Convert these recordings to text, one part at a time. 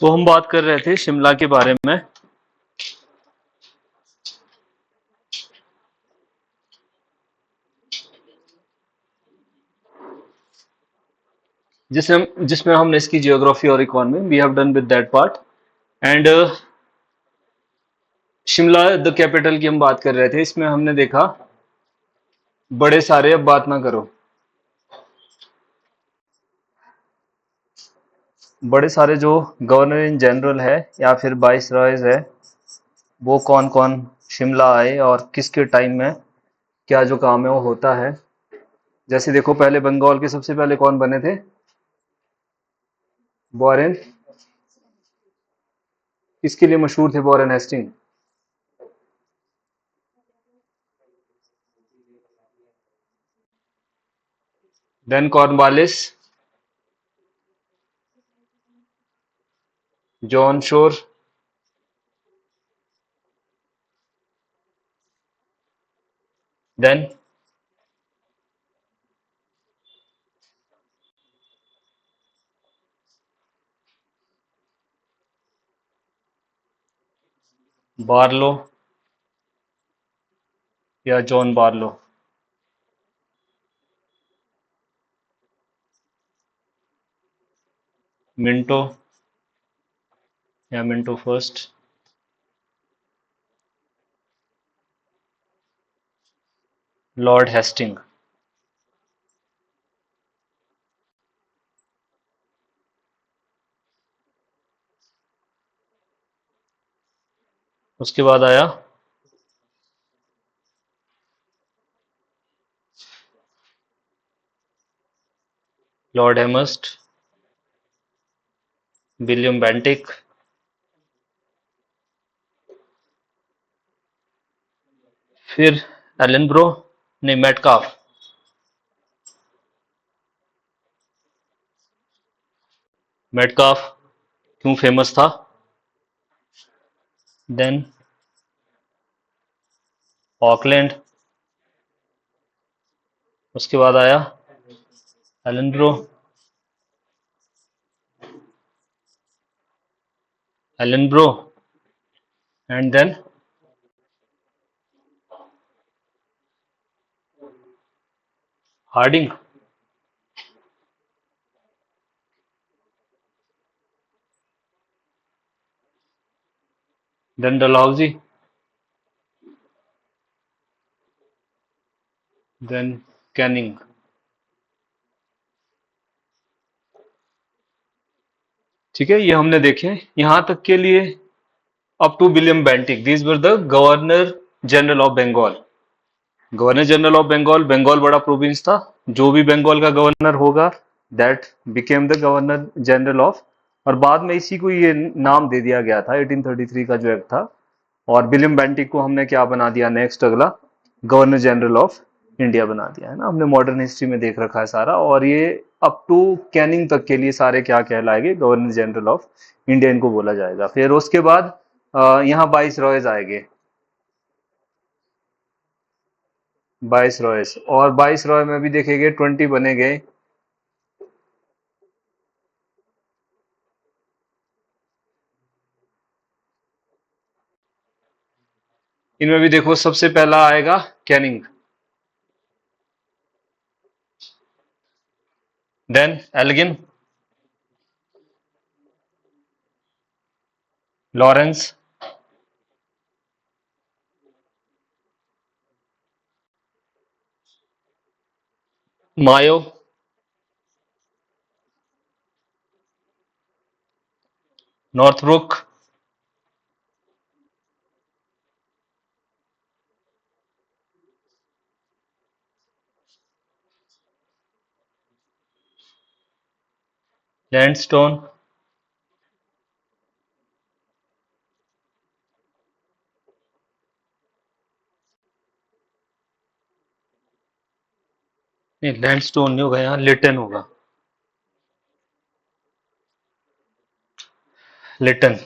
हम बात कर रहे थे शिमला के बारे में। जिसमें हमने इसकी जियोग्राफी और economy we have done with that part. And Shimla the capital की हम बात कर रहे थे। इसमें हमने देखा बड़े सारे, अब बात ना करो, बड़े सारे जो गवर्नर इन जनरल है या फिर वाइस रॉयज है, वो कौन कौन शिमला आए और किसके टाइम में क्या जो काम है वो होता है। जैसे देखो, पहले बंगाल के सबसे पहले कौन बने थे? वॉरेन। किसके लिए मशहूर थे Warren Hasting? Then Cornwallis, John Shore, then Barlow या जॉन बार्लो। मिंटो या मिंटो फर्स्ट। Lord Hasting. उसके बाद आया लॉर्ड हेमस्ट, विलियम बेंटिक, फिर एलन ब्रो, नहीं मेटकाफ। मेटकाफ क्यों फेमस था? Then Auckland. उसके बाद आया Ellenborough, Ellenborough, and then Hardinge. Then Dalhousie, then Canning. ठीक है, ये हमने देखे यहां तक के लिए up to William Bentinck. These were the governor general of Bengal. Governor general of Bengal, Bengal बड़ा प्रोविंस था, जो भी बंगाल का गवर्नर होगा that became the governor general of. और बाद में इसी को ये नाम दे दिया गया था 1833 का जो एक्ट था। और विलियम बेंटिक को हमने क्या बना दिया नेक्स्ट, अगला गवर्नर जनरल ऑफ इंडिया बना दिया है ना। हमने मॉडर्न हिस्ट्री में देख रखा है सारा। और ये अप टू कैनिंग तक के लिए सारे क्या कहलाएंगे? गवर्नर जनरल ऑफ इंडिया इनको बोला जाएगा। फिर उसके बाद यहाँ वाइस रॉयज आएंगे, वाइस रॉयस। और वाइस रॉय में भी देखेंगे 20 बने गए। इनमें भी देखो सबसे पहला आएगा कैनिंग, देन एल्गिन, लॉरेंस, मायो, नॉर्थब्रुक, लैंडस्टोन, नहीं लैंडस्टोन नहीं होगा, यहाँ लिटन होगा, लिटन।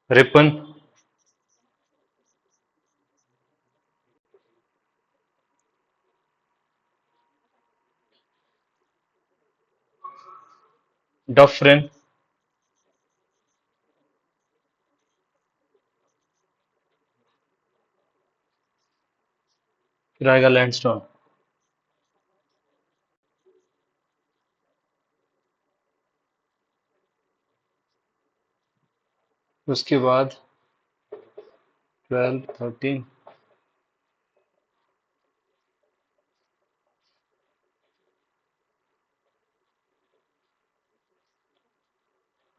रिपन, डफरिन, फिर आएगा लैंडस्टोन। उसके बाद 12, 13,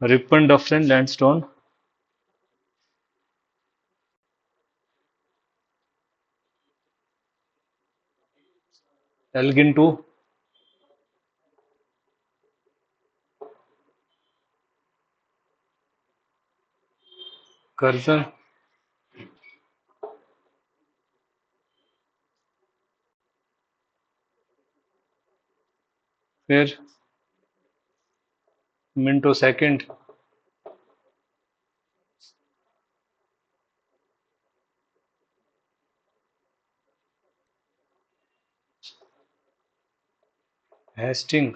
Ripon, Dufferin, Lansdowne, Elgin two, Curzon, फिर Minto second, Hastings,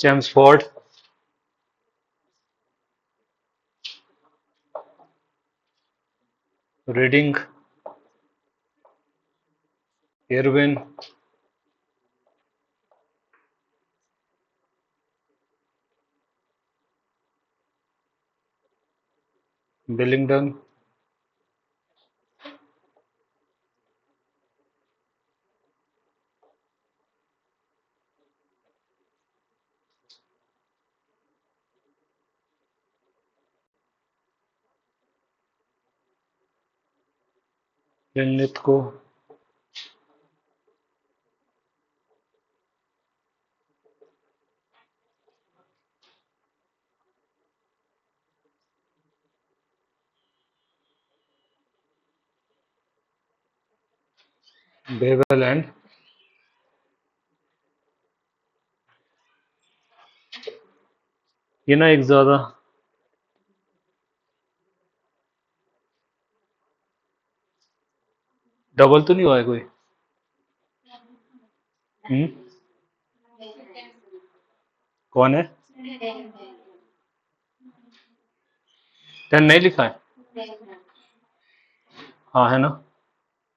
Chelmsford, Reading, Irwin, Willingdon, Linlithgow, Wavell and, ये ना एक ज्यादा डबल तो नहीं हुआ है कोई? हम्म, कौन है? 10 नहीं लिखा है? हाँ है ना,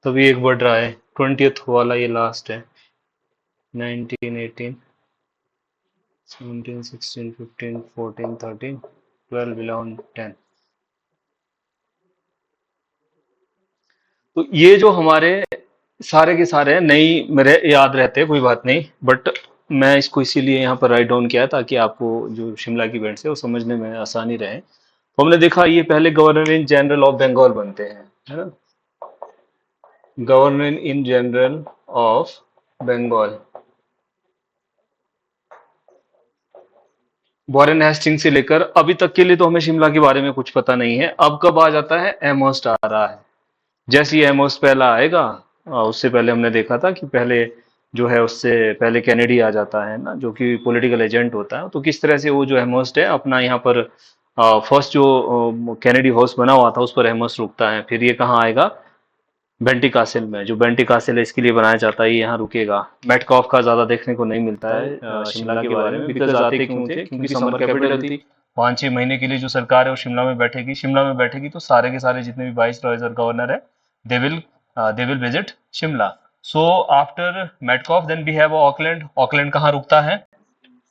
तभी एक बढ़ रहा है, 20th वाला ये लास्ट है। 19, 18, 17, 16, 15, 14, 13, 12, 11, 10। तो ये जो हमारे सारे के सारे हैं, नहीं मेरे याद रहते, कोई बात नहीं, बट मैं इसको इसीलिए यहाँ पर राइट डाउन किया ताकि आपको जो शिमला की इवेंट्स है वो समझने में आसानी रहे। तो हमने देखा ये पहले governor in general of Bengal बनते हैं, है ना, governor in general of Bengal, Warren Hasting से लेकर अभी तक के लिए तो हमें शिमला के बारे में कुछ पता नहीं है। अब कब आ जाता है, एमोस्ट आ रहा है। जैसे ही एमोस पहला आएगा, उससे पहले हमने देखा था कि पहले जो है उससे पहले कैनेडी आ जाता है ना, जो कि पॉलिटिकल एजेंट होता है। तो किस तरह से वो जो हेमोस्ट है अपना यहाँ पर फर्स्ट जो कैनेडी हाउस बना हुआ था उस पर हेमोस्ट रुकता है। फिर ये कहाँ आएगा, बेंटी कासिल में, जो बेंटी कासिल है इसके लिए बनाया जाता है, ये यहाँ रुकेगा। मेटकॉफ का ज्यादा देखने को नहीं मिलता है शिमला के बारे में। बिकॉज आते क्यों थे, क्योंकि समर कैपिटल थी। 5-6 महीने के लिए जो सरकार है वो शिमला में बैठेगी। शिमला में बैठेगी तो सारे के सारे जितने भी वाइस रॉयज और गवर्नर है, they will they will visit Shimla. So after Metcalfe then we have Auckland. Auckland कहाँ रुकता है,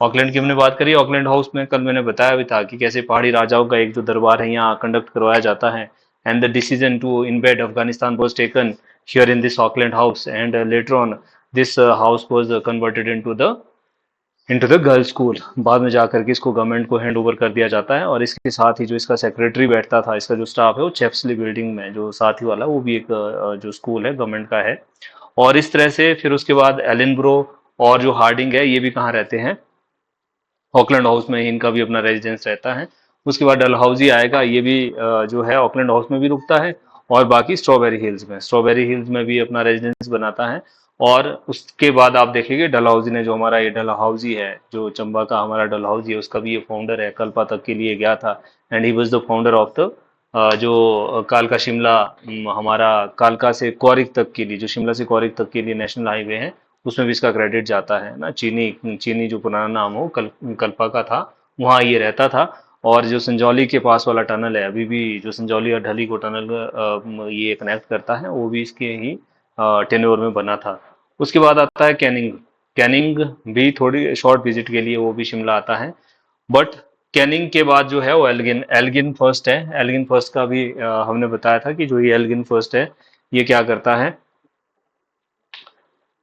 ऑकलैंड की हमने बात करी। ऑकलैंड हाउस में कल मैंने बताया भी था कि कैसे पहाड़ी राजाओं का एक जो दरबार है यहाँ कंडक्ट करवाया जाता है। And the decision to invade Afghanistan was taken here in this Auckland house, and later on this house was converted into the girls school. बाद में जाकर के इसको गवर्नमेंट को हैंड ओवर कर दिया जाता है। और इसके साथ ही जो इसका सेक्रेटरी बैठता था, इसका जो स्टाफ है, वो चेप्सली बिल्डिंग में जो साथ ही वाला, वो भी एक जो स्कूल है गवर्नमेंट का है। और इस तरह से फिर उसके बाद एलिनब्रो और जो हार्डिंग है ये भी कहाँ रहते हैं, ऑकलैंड हाउस में ही इनका भी अपना रेजिडेंस रहता है। उसके बाद डलहौजी आएगा, ये भी जो है ऑकलैंड हाउस में भी रुकता है। और बाकी स्ट्रॉबेरी हिल्स में भी अपना रेजिडेंस बनाता है। और उसके बाद आप देखेंगे डलहौजी ने, जो हमारा ये डलहौजी है, जो चंबा का हमारा डलहौजी है, उसका भी ये फाउंडर है, कल्पा तक के लिए गया था। And he was the founder of the जो कालका शिमला हमारा कालका से क्वारिक तक के लिए, जो शिमला से क्वारिक तक के लिए नेशनल हाईवे है, उसमें भी इसका क्रेडिट जाता है ना। चीनी चीनी जो पुराना नाम हो कल्पा का था, वहाँ ये रहता था। और जो संजौली के पास वाला टनल है, अभी भी जो संजौली और ढली को टनल ये कनेक्ट करता है, वो भी इसके ही टेन्योर में बना था। उसके बाद आता है कैनिंग। कैनिंग भी थोड़ी शॉर्ट विजिट के लिए वो भी शिमला आता है। बट कैनिंग के बाद जो है वो एल्गिन, एल्गिन फर्स्ट है। एल्गिन फर्स्ट का भी हमने बताया था कि जो ये एल्गिन फर्स्ट है, ये क्या करता है।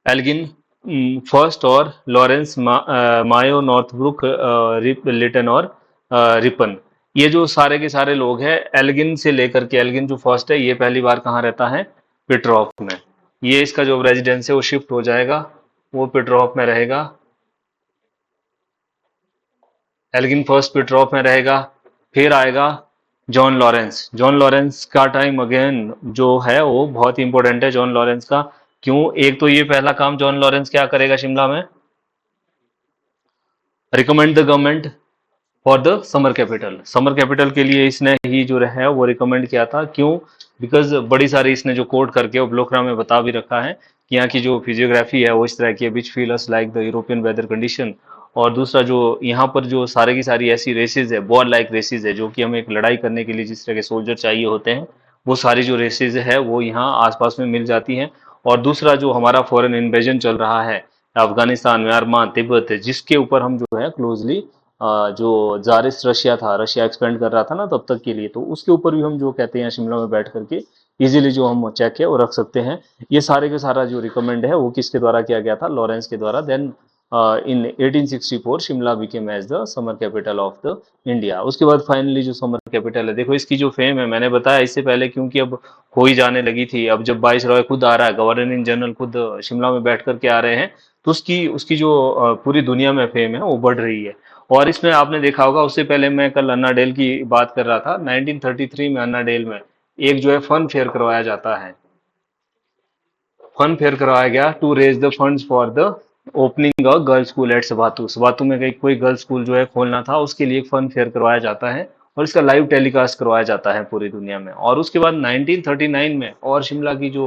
एल्गिन फर्स्ट और लॉरेंस मायो नॉर्थब्रुक लिटन और रिपन, ये जो सारे के सारे लोग हैं एल्गिन से लेकर के, एल्गिन जो फर्स्ट है ये पहली बार कहाँ रहता है, पिट्रॉफ में। ये इसका जो रेजिडेंस है वो शिफ्ट हो जाएगा, वो पिट्रॉफ में रहेगा। एल्गिन फर्स्ट पिट्रॉफ में रहेगा। फिर आएगा जॉन लॉरेंस। जॉन लॉरेंस का टाइम अगेन जो है वो बहुत ही इंपॉर्टेंट है जॉन लॉरेंस का। क्यों? एक तो ये पहला काम जॉन लॉरेंस क्या करेगा शिमला में, recommend the government for the summer capital. Summer capital के लिए इसने ही जो है वो रिकमेंड किया था। क्यों? बिकॉज बड़ी सारी इसने जो कोड करके वो ब्लोकरा में बता भी रखा है कि यहाँ की जो फिजियोग्राफी है वो इस तरह की है, which feel us like the European weather condition. और दूसरा जो यहाँ पर जो सारे की सारी ऐसी रेसेस है, वॉर लाइक रेसेस है, जो कि हमें एक लड़ाई करने के लिए जिस तरह के सोल्जर चाहिए होते हैं, वो सारी जो रेसेस है वो यहाँ आसपास में मिल जाती हैं। और दूसरा जो हमारा फॉरेन इन्वेजन चल रहा है अफगानिस्तान, म्यांमार, तिब्बत, जिसके ऊपर हम जो है क्लोजली जो जारिस रशिया था, रशिया एक्सपेंड कर रहा था ना तब तक के लिए, तो उसके ऊपर भी हम जो कहते हैं शिमला में बैठ करके इजीली जो हम चेक है वो रख सकते हैं। ये सारे के सारा जो रिकमेंड है वो किसके द्वारा किया गया था, लॉरेंस के द्वारा। Then in 1864 Shimla became as the summer capital of the India. उसके बाद फाइनली जो समर कैपिटल है, देखो इसकी जो फेम है, मैंने बताया इससे पहले, क्योंकि अब हो ही जाने लगी थी। अब जब वाइस रॉय खुद आ रहा है, गवर्नर इन जनरल खुद शिमला में बैठ करके आ रहे हैं, तो उसकी उसकी जो पूरी दुनिया में फेम है वो बढ़ रही है। और इसमें आपने देखा होगा, उससे पहले मैं कल अन्ना डेल की बात कर रहा था, 1933 में अन्ना डेल में एक जो है फन फेयर करवाया जाता है। फन फेयर करवाया गया to raise the funds for the opening a girls school at Sabathu. Sabathu में कहीं कोई गर्ल्स स्कूल जो है खोलना था, उसके लिए एक फन फेयर करवाया जाता है और इसका लाइव टेलीकास्ट करवाया जाता है पूरी दुनिया में। और उसके बाद 1939 में और शिमला की जो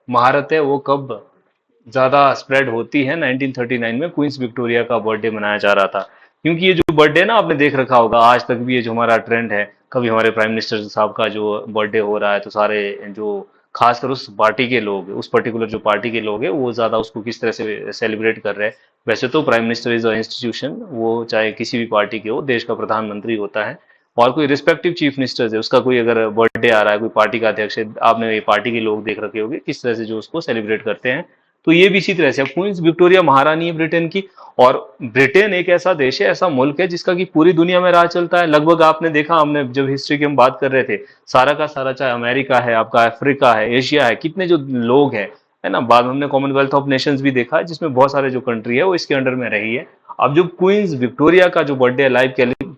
महारत है वो कब ज्यादा स्प्रेड होती है, 1939 में क्वींस विक्टोरिया का बर्थडे मनाया जा रहा था। क्योंकि ये जो बर्थडे ना, आपने देख रखा होगा आज तक भी ये जो हमारा ट्रेंड है, कभी हमारे प्राइम मिनिस्टर साहब का जो बर्थडे हो रहा है तो सारे जो खासकर उस पार्टी के लोग, उस पर्टिकुलर जो पार्टी के लोग हैं, वो ज्यादा उसको किस तरह से सेलिब्रेट कर रहे हैं। वैसे तो prime minister is a institution, वो चाहे किसी भी पार्टी के हो, देश का प्रधानमंत्री होता है। और कोई रिस्पेक्टिव चीफ मिनिस्टर है, उसका कोई अगर बर्थडे आ रहा है, कोई पार्टी का अध्यक्ष है, आपने ये पार्टी के लोग देख रखे होंगे किस तरह से जो उसको सेलिब्रेट करते हैं। तो ये भी इसी तरह से, अब क्वींस विक्टोरिया महारानी है ब्रिटेन की। और ब्रिटेन एक ऐसा देश है, ऐसा मुल्क है जिसका कि पूरी दुनिया में राज चलता है लगभग। आपने देखा, हमने जब हिस्ट्री की हम बात कर रहे थे, सारा का सारा, चाहे अमेरिका है आपका, अफ्रीका है, एशिया है, कितने जो लोग हैं, है ना। बाद में हमने कॉमनवेल्थ ऑफ नेशंस भी देखा है, जिसमें बहुत सारे जो कंट्री है वो इसके अंडर में रही है। अब जो क्वींस विक्टोरिया का जो बर्थडे लाइव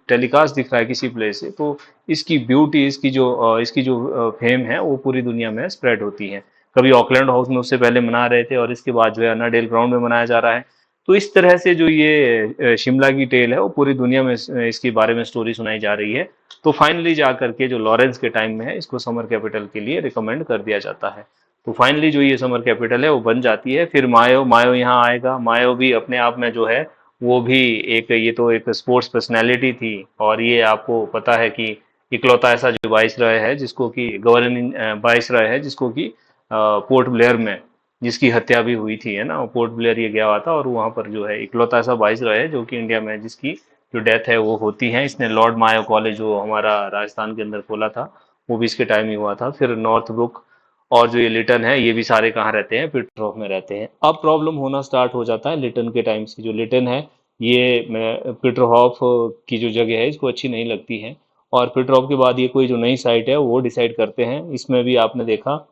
टेलीकास्ट दिख रहा है किसी प्लेस से, तो इसकी ब्यूटी, इसकी जो फेम है वो पूरी दुनिया में स्प्रेड होती है। कभी ऑकलैंड हाउस में उससे पहले मना रहे थे और इसके बाद जो है अन्नाडेल ग्राउंड में मनाया जा रहा है। तो इस तरह से जो ये शिमला की टेल है वो पूरी दुनिया में इसके बारे में स्टोरी सुनाई जा रही है। तो फाइनली जा करके जो लॉरेंस के टाइम में है, इसको समर कैपिटल के लिए रिकमेंड कर दिया जाता है। तो फाइनली जो ये समर कैपिटल है वो बन जाती है। फिर मायो, मायो यहाँ आएगा। मायो भी अपने आप में जो है वो भी एक, ये तो एक स्पोर्ट्स पर्सनैलिटी थी। और ये आपको पता है कि इकलौता ऐसा जो वाइस रॉय है जिसको कि गवर्निंग वाइस रॉय है जिसको कि पोर्ट ब्लेयर में जिसकी हत्या भी हुई थी, है ना। पोर्ट ब्लेयर ये गया हुआ था और वहां पर जो है इकलौता ऐसा वाइसरॉय है जो कि इंडिया में जिसकी जो डेथ है वो होती है। इसने लॉर्ड मायो कॉलेज जो हमारा राजस्थान के अंदर खोला था, वो भी इसके टाइम ही हुआ था। फिर नॉर्थ ब्रुक और जो ये लिटन है, ये भी सारे कहाँ रहते हैं, पिटरॉफ में रहते हैं। अब प्रॉब्लम होना स्टार्ट हो जाता है लिटन के टाइम से। जो लिटन है ये पिटरहॉफ की जो जगह है इसको अच्छी नहीं लगती है, और पिटरॉफ के बाद ये कोई जो नई साइट है वो डिसाइड करते हैं। इसमें भी आपने देखा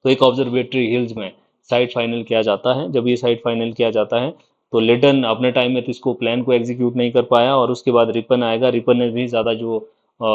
तो एक ऑब्जर्वेटरी हिल्स में साइट फाइनल किया जाता है। जब ये साइट फाइनल किया जाता है तो लिटन अपने टाइम में तो इसको प्लान को एग्जीक्यूट नहीं कर पाया, और उसके बाद रिपन आएगा। रिपन ने भी ज़्यादा जो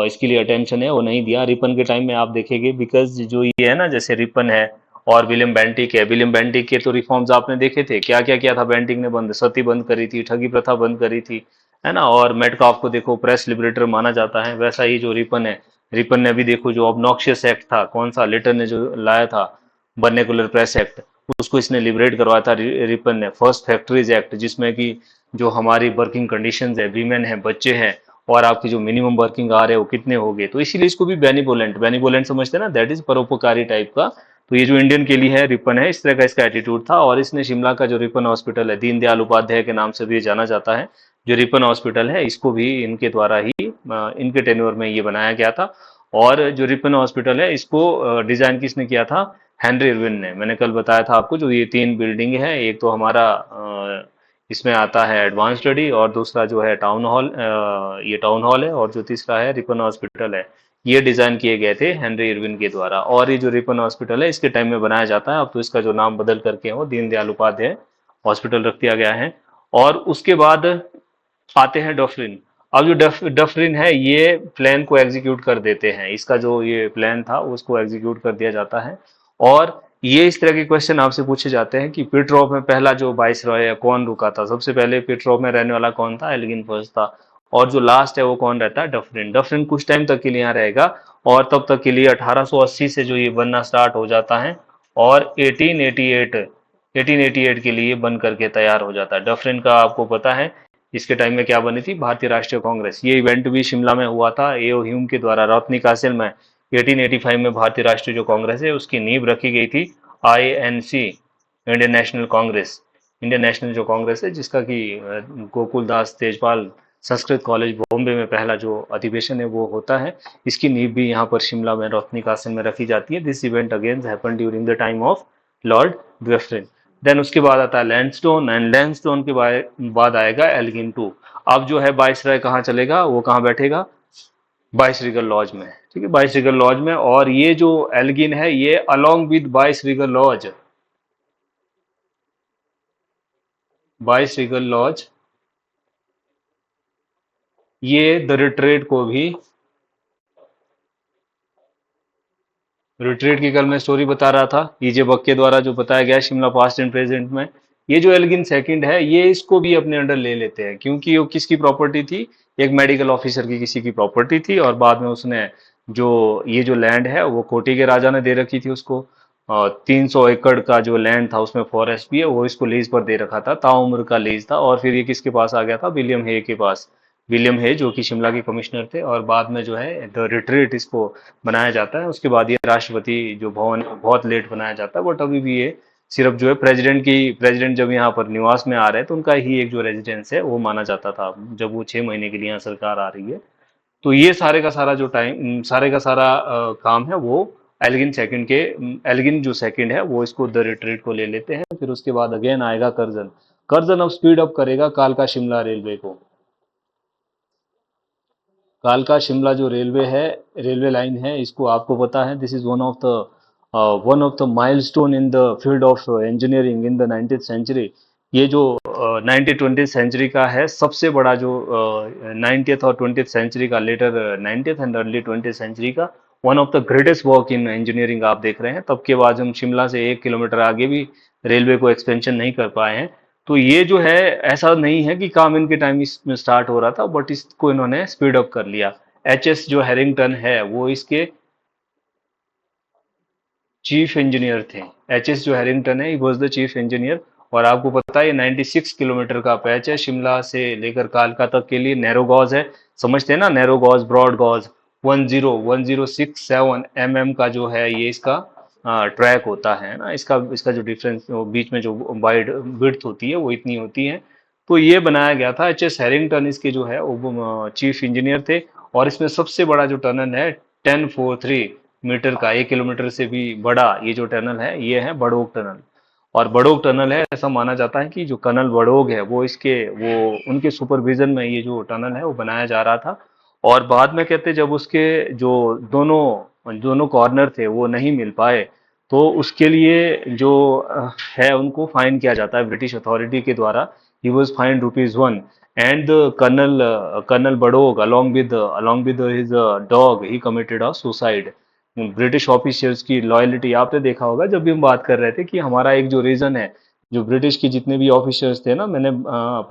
इसके लिए अटेंशन है वो नहीं दिया। रिपन के टाइम में आप देखेंगे, बिकॉज जो ये है ना, जैसे रिपन है और विलियम बेंटिक है, विलियम बेंटिक के तो रिफॉर्म्स आपने देखे थे, क्या क्या किया था बेंटिक ने। बंद, सती बंद करी थी, ठगी प्रथा बंद करी थी, है ना। और मेटकाफ को देखो प्रेस लिबरेटर माना जाता है। वैसा ही जो रिपन है, रिपन ने भी देखो जो ऑब्नॉक्शियस एक्ट था, कौन सा, लिटर ने जो लाया था, वर्नेकुलर प्रेस एक्ट, उसको इसने लिबरेट करवाया था रिपन ने। फर्स्ट फैक्ट्रीज एक्ट, जिसमें कि जो हमारी वर्किंग कंडीशंस है, वीमेन है, बच्चे हैं, और आपकी जो मिनिमम वर्किंग आवर है वो कितने हो गए, तो इसीलिए इसको भी बेनिवोलेंट, बेनिवोलेंट समझते हैं ना, दैट इज परोपकारी टाइप का। तो ये जो इंडियन के लिए है रिपन है, इस तरह का इसका एटीट्यूड था। और इसने शिमला का जो रिपन हॉस्पिटल है, दीनदयाल उपाध्याय के नाम से भी जाना जाता है, जो रिपन हॉस्पिटल है, इसको भी इनके द्वारा ही इनके टेन्योर में ये बनाया गया था। और जो रिपन हॉस्पिटल है, इसको डिजाइन किसने किया था? हेनरी इरविन ने। मैंने कल बताया था आपको, जो ये तीन बिल्डिंग है, एक तो हमारा इसमें आता है एडवांस स्टडी, और दूसरा जो है टाउन हॉल, ये टाउन हॉल है, और जो तीसरा है रिपन हॉस्पिटल है, ये डिजाइन किए गए थे हेनरी इरविन के द्वारा। और ये जो रिपन हॉस्पिटल है, इसके टाइम में बनाया जाता है, अब तो इसका जो नाम बदल करके वो दीनदयाल उपाध्याय हॉस्पिटल रख दिया गया है। और उसके बाद आते हैं डफरिन। अब जो डफरिन है, ये प्लान को एग्जीक्यूट कर देते हैं, इसका जो ये प्लान था उसको एग्जीक्यूट कर दिया जाता है। और ये इस तरह के क्वेश्चन आपसे पूछे जाते हैं कि पीटरॉफ में पहला जो वाइसरॉय है कौन रुका था? सबसे पहले पीटरॉफ में रहने वाला कौन था? एल्गिन फर्स्ट था। और जो लास्ट है वो कौन रहता है? डफरिन। डफरिन कुछ टाइम तक के लिए यहाँ रहेगा, और तब तक के लिए 1880 से जो ये बनना स्टार्ट हो जाता है, और 1888 के लिए बन करके तैयार हो जाता है। डफरिन का आपको पता है इसके टाइम में क्या बनी थी? भारतीय राष्ट्रीय कांग्रेस। ये इवेंट भी शिमला में हुआ था, एओ ह्यूम के द्वारा रौतनी कासिल में 1885 में भारतीय राष्ट्रीय जो कांग्रेस है उसकी नींव रखी गई थी। INC, Indian national Congress, Indian national जो कांग्रेस है, जिसका कि गोकुल दास तेजपाल संस्कृत कॉलेज बॉम्बे में पहला जो अधिवेशन है वो होता है, इसकी नींव भी यहाँ पर शिमला में रौतनी कासिल में रखी जाती है। This event again happen during the time of Lord Dufferin. Then उसके बाद आता है लैंडस्टोन, एंड लैंडस्टोन के बाद आएगा एल्गिन टू। अब जो है वाइसराय कहाँ चलेगा? वो कहाँ बैठेगा? बाइस रिगर लॉज में। ठीक है, बाइस रिगर लॉज में। और ये जो एल्गिन है, ये अलोंग विद बाइस रिगर लॉज, बाइस रिगर लॉज, ये द रिट्रेट को भी, रिट्रीट की कल मैं स्टोरी बता रहा था, ईजे बक के द्वारा जो बताया गया है, शिमला पास्ट एंड प्रेजेंट में, ये जो एल्गिन सेकंड है, ये इसको भी अपने अंडर ले लेते हैं, क्योंकि वो किसकी प्रॉपर्टी थी? एक मेडिकल ऑफिसर की किसी की प्रॉपर्टी थी, और बाद में उसने जो ये जो लैंड है वो कोटी के राजा ने दे रखी थी उसको। 300 एकड़ का जो लैंड था उसमें फॉरेस्ट भी है, वो इसको लीज पर दे रखा था, ताउम्र का लीज था। और फिर ये किसके पास आ गया था? विलियम हे के पास। विलियम हे जो कि शिमला के कमिश्नर थे, और बाद में जो है द रिट्रीट इसको बनाया जाता है। उसके बाद ये राष्ट्रपति जो भवन है वो बहुत लेट बनाया जाता है, बट अभी भी ये सिर्फ जो है प्रेसिडेंट जब यहाँ पर निवास में आ रहे हैं तो उनका ही एक जो रेजिडेंस है वो माना जाता था, जब वो 6 महीने के लिए यहाँ सरकार आ रही है। तो ये सारे का सारा जो टाइम, सारे का सारा काम है वो एल्गिन सेकंड के, एल्गिन जो सेकंड है वो इसको द रिट्रीट को ले लेते हैं। फिर उसके बाद अगेन आएगा कर्जन। कर्जन अब स्पीड अप करेगा कालका शिमला रेलवे को। कालका शिमला जो रेलवे है, रेलवे लाइन है, इसको आपको पता है, this is one of the milestone in the field of engineering in the 19th century. ये जो 19th-20th सेंचुरी का है सबसे बड़ा जो 90th और 20th सेंचुरी का, later 90th and early 20th century का one of the greatest work in engineering आप देख रहे हैं। तब के बाद हम शिमला से 1 किलोमीटर आगे भी रेलवे को एक्सपेंशन नहीं कर पाए हैं। तो ये जो है, ऐसा नहीं है कि काम इनके टाइम इसमें स्टार्ट हो रहा था, बट इसको इन्होंने स्पीड अप कर लिया। एच एस जो हैरिंगटन है वो इसके चीफ इंजीनियर थे। एच एस जो हैरिंगटन है, वॉज द चीफ इंजीनियर। और आपको पता है ये 96 किलोमीटर का पैच है, शिमला से लेकर कालका तक के लिए। नैरो गॉज है, समझते हैं ना, narrow gauge, broad gauge. 1067 mm का जो है ये इसका ट्रैक होता है ना, इसका इसका जो डिफरेंस बीच में जो वाइड विड्थ होती है वो इतनी होती है। तो ये बनाया गया था। एच एस हैरिंगटन इसके जो है वो चीफ इंजीनियर थे। और इसमें सबसे बड़ा जो टनल है, 1043 मीटर का, 1 किलोमीटर से भी बड़ा ये जो टनल है, ये है बड़ोग टनल। और बड़ोग टनल है, ऐसा माना जाता है कि जो कर्नल बड़ोग है वो उनके सुपरविजन में ये जो टनल है वो बनाया जा रहा था। और बाद में कहते जब उसके जो दोनों दोनों कॉर्नर थे वो नहीं मिल पाए, तो उसके लिए जो है उनको फाइन किया जाता है ब्रिटिश अथॉरिटी के द्वारा। He was fine ₹1, and colonel Barog along with his dog he committed a suicide। British officials की लॉयलिटी आपने देखा होगा, जब भी हम बात कर रहे थे कि हमारा एक जो रीजन है, जो ब्रिटिश की जितने भी ऑफिसर्स थे ना, मैंने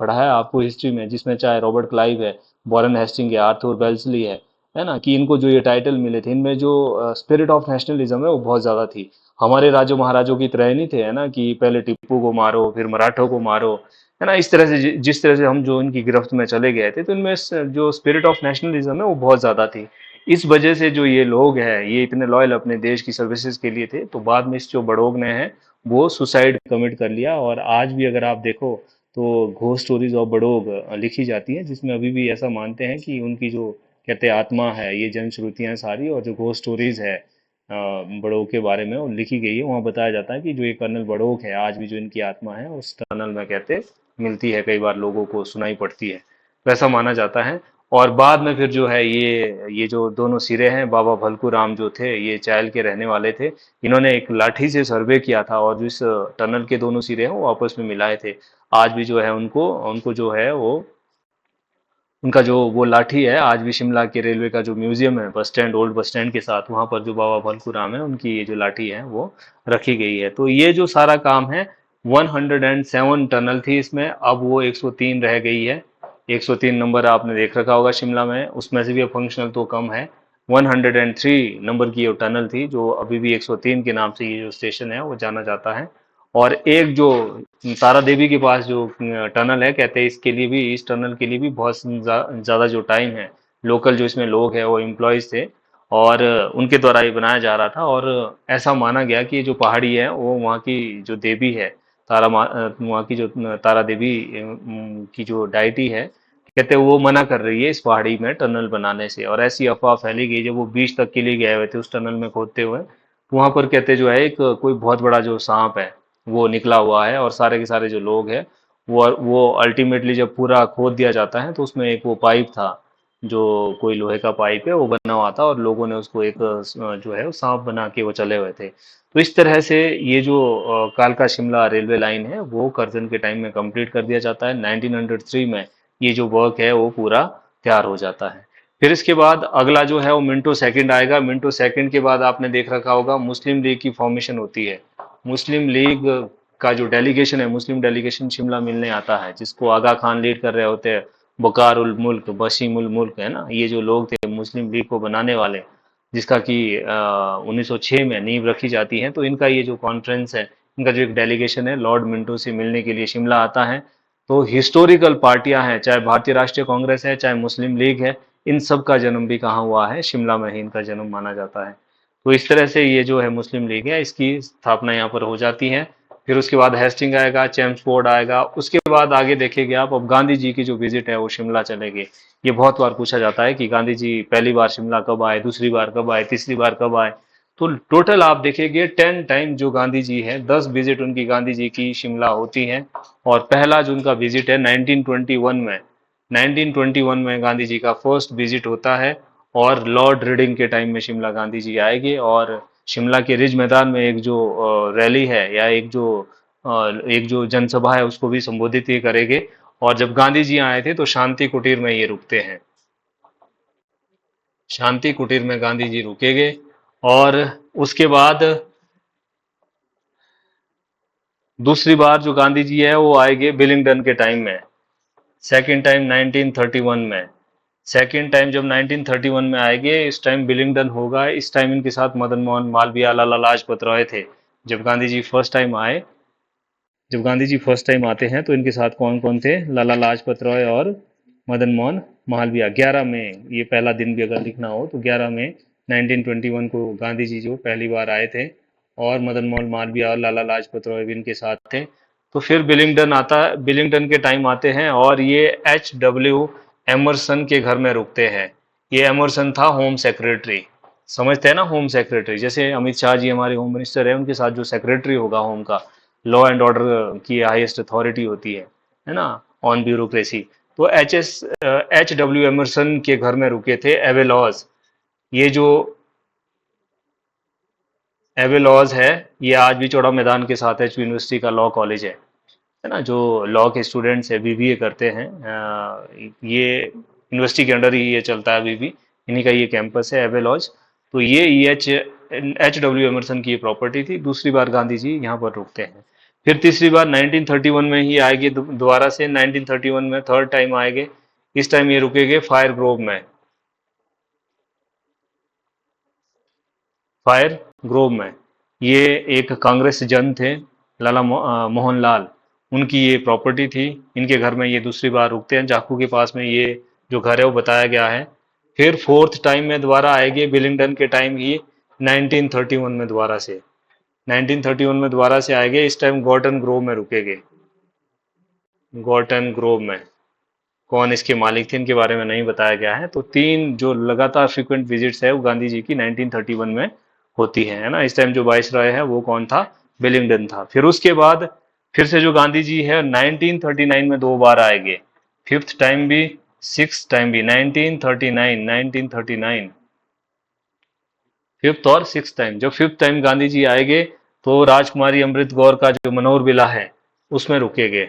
पढ़ाया आपको हिस्ट्री में, जिसमें चाहे रॉबर्ट क्लाइव है, वॉरेन हेस्टिंग है, आर्थर वेल्सली है, है ना, कि इनको जो ये टाइटल मिले थे, इनमें जो स्पिरिट ऑफ नेशनलिज्म है वो बहुत ज़्यादा थी। हमारे राजो महाराजों की तरह नहीं थे, है ना, कि पहले टीपू को मारो फिर मराठों को मारो, है ना, इस तरह से जिस तरह से हम जो इनकी गिरफ्त में चले गए थे, तो इनमें जो स्पिरिट ऑफ नेशनलिज्म है वो बहुत ज़्यादा थी। इस वजह से जो ये लोग हैं ये इतने लॉयल अपने देश की सर्विसेज के लिए थे, तो बाद में इस जो बड़ोग ने है वो सुसाइड कमिट कर लिया। और आज भी अगर आप देखो तो घोस्ट स्टोरीज ऑफ बड़ोग लिखी जाती हैं, जिसमें अभी भी ऐसा मानते हैं कि उनकी जो कहते हैं आत्मा है, ये जनश्रुतियाँ सारी और जो घोस्ट स्टोरीज है बड़ोग के बारे में वो लिखी गई है। वहाँ बताया जाता है कि जो ये कर्नल बड़ोग है आज भी जो इनकी आत्मा है उस टनल में कहते मिलती है, कई बार लोगों को सुनाई पड़ती है, वैसा माना जाता है। और बाद में फिर जो है ये जो दोनों सिरे हैं, बाबा भलकू राम जो थे ये चायल के रहने वाले थे, इन्होंने एक लाठी से सर्वे किया था और जो इस टनल के दोनों सिरे हैं वो आपस में मिलाए थे। आज भी जो है उनको उनको जो है वो उनका जो वो लाठी है आज भी शिमला के रेलवे का जो म्यूजियम है bus stand, old bus stand के साथ, वहाँ पर जो बाबा भलकू राम है उनकी ये जो लाठी है वो रखी गई है। तो ये जो सारा काम है, 107 टनल थी इसमें, अब वो 103 रह गई है। 103 नंबर आपने देख रखा होगा शिमला में, उसमें से भी अब फंक्शनल तो कम है। 103 नंबर की ये टनल थी जो अभी भी 103 के नाम से ये जो स्टेशन है वो जाना जाता है। और एक जो तारा देवी के पास जो टनल है, कहते हैं इसके लिए भी, इस टनल के लिए भी बहुत ज़्यादा जो टाइम है, लोकल जो इसमें लोग हैं वो एम्प्लॉयज़ थे और उनके द्वारा ये बनाया जा रहा था। और ऐसा माना गया कि जो पहाड़ी है वो वहाँ की जो देवी है, वहाँ की जो तारा देवी की जो डाइटी है, कहते हैं वो मना कर रही है इस पहाड़ी में टनल बनाने से। और ऐसी अफवाह फैली गई, जब वो बीच तक के लिए गए हुए थे उस टनल में खोदते हुए, तो वहाँ पर कहते जो है एक कोई बहुत बड़ा जो सांप है वो निकला हुआ है। और सारे के सारे जो लोग हैं वो अल्टीमेटली जब पूरा खोद दिया जाता है तो उसमें एक वो पाइप था, जो कोई लोहे का पाइप है वो बना हुआ था, और लोगों ने उसको एक जो है वो सांप बना के वो चले हुए थे। तो इस तरह से ये जो कालका शिमला रेलवे लाइन है वो करजन के टाइम में कंप्लीट कर दिया जाता है। 1903 में ये जो वर्क है वो पूरा तैयार हो जाता है। फिर इसके बाद अगला जो है वो मिंटो सेकंड आएगा। मिंटो सेकंड के बाद आपने देख रखा होगा मुस्लिम लीग की फॉर्मेशन होती है। मुस्लिम लीग का जो डेलीगेशन है, मुस्लिम डेलीगेशन शिमला मिलने आता है, जिसको आगा खान लीड कर रहे होते हैं, बकार उल मुल्क, बशीम उल मुल्क, है ना, ये जो लोग थे मुस्लिम लीग को बनाने वाले, जिसका कि 1906 में नींव रखी जाती है। तो इनका ये जो कॉन्फ्रेंस है, इनका जो एक डेलीगेशन है लॉर्ड मिंटो से मिलने के लिए शिमला आता है। तो हिस्टोरिकल पार्टियां हैं, चाहे भारतीय राष्ट्रीय कांग्रेस है चाहे मुस्लिम लीग है, इन सब का जन्म भी कहाँ हुआ है, शिमला में ही इनका जन्म माना जाता है। तो इस तरह से ये जो है मुस्लिम लीग है इसकी स्थापना यहाँ पर हो जाती है। फिर उसके बाद हेस्टिंग आएगा, चैम्सफोर्ड आएगा, उसके बाद आगे देखेंगे आप, अब गांधी जी की जो विजिट है वो शिमला चलेगी। ये बहुत बार पूछा जाता है कि गांधी जी पहली बार शिमला कब आए, दूसरी बार कब आए, तीसरी बार कब आए। तो टोटल आप देखेंगे 10 टाइम जो गांधी जी हैं, 10 विजिट उनकी गांधी जी की शिमला होती हैं। और पहला जो उनका विजिट है 1921 में, 1921 में गांधी जी का फर्स्ट विजिट होता है। और लॉर्ड रीडिंग के टाइम में शिमला गांधी जी आएंगे और शिमला के रिज मैदान में एक जो रैली है या एक जो जनसभा है उसको भी संबोधित ये करेंगे। और जब गांधी जी आए थे तो शांति कुटीर में ये रुकते हैं, शांति कुटीर में गांधी जी रुकेंगे। और उसके बाद दूसरी बार जो गांधी जी है वो आएंगे बिलिंगडन के टाइम में, सेकेंड टाइम 1931 में। सेकेंड टाइम जब 1931 में आएंगे, इस टाइम बिलिंगडन होगा, इस टाइम इनके साथ मदन मोहन मालवीय, लाला लाजपत राय थे। जब गांधी जी फर्स्ट टाइम आए, जब गांधी जी फर्स्ट टाइम आते हैं तो इनके साथ कौन कौन थे, लाला लाजपत राय और मदन मोहन मालवीय। 11 मई, ये पहला दिन भी अगर लिखना हो तो 11 मई 1921 को गांधी जी जो पहली बार आए थे, और मदन मोहन मालवीय और लाला लाजपत राय भी इनके साथ थे। तो फिर बिलिंगडन आता, बिलिंगडन के टाइम आते हैं और ये H.W. एमरसन के घर में रुकते हैं। ये एमरसन था होम सेक्रेटरी, समझते हैं ना, होम सेक्रेटरी जैसे अमित शाह जी हमारे होम मिनिस्टर है, उनके साथ जो सेक्रेटरी होगा होम का, लॉ एंड ऑर्डर की हाईएस्ट अथॉरिटी होती है ना, ऑन ब्यूरोक्रेसी। तो H.W. एमरसन के घर में रुके थे एवेलॉज। ये जो एवेलॉज है ये आज भी चौड़ा मैदान के साथ एच यूनिवर्सिटी का लॉ कॉलेज है ना, जो लॉ के स्टूडेंट्स है बीबीए करते हैं, ये यूनिवर्सिटी के अंडर ही ये चलता है अभी भी, इन्हीं का ये कैंपस है एवेलॉज। तो ये H.W. एमरसन की ये प्रॉपर्टी थी। दूसरी बार गांधी जी यहाँ पर रुकते हैं। फिर तीसरी बार 1931 में ही आएगी, दोबारा से 1931 में थर्ड टाइम आएंगे। इस टाइम ये रुकेंगे फायर ग्रोव में। फायर ग्रोव में। ये एक कांग्रेस जन थे, लाला मोहनलाल, उनकी ये प्रॉपर्टी थी। इनके घर में ये दूसरी बार रुकते हैं, जाखू के पास में ये जो घर है वो बताया गया है। फिर फोर्थ टाइम में दोबारा आएंगे बिलिंगडन के टाइम ही 1931 में दोबारा से, 1931 में दोबारा से आएंगे। इस टाइम गॉर्टन ग्रोव में रुकेंगे। गॉर्टन ग्रोव में कौन इसके मालिक थे इनके बारे में नहीं बताया गया है। तो तीन जो लगातार फ्रीक्वेंट विजिट्स है वो गांधी जी की 1931 में होती है ना। इस टाइम जो वाइसरॉय है वो कौन था? बिलिंगडन था। फिर उसके बाद फिर से जो गांधी जी है 1939 में दो बार आएंगे, फिफ्थ टाइम भी सिक्स टाइम भी। 1939 फिफ्थ और सिक्स टाइम। जब फिफ्थ टाइम गांधी जी आएंगे तो राजकुमारी अमृत कौर का जो मनोहर विला है उसमें रुकेंगे।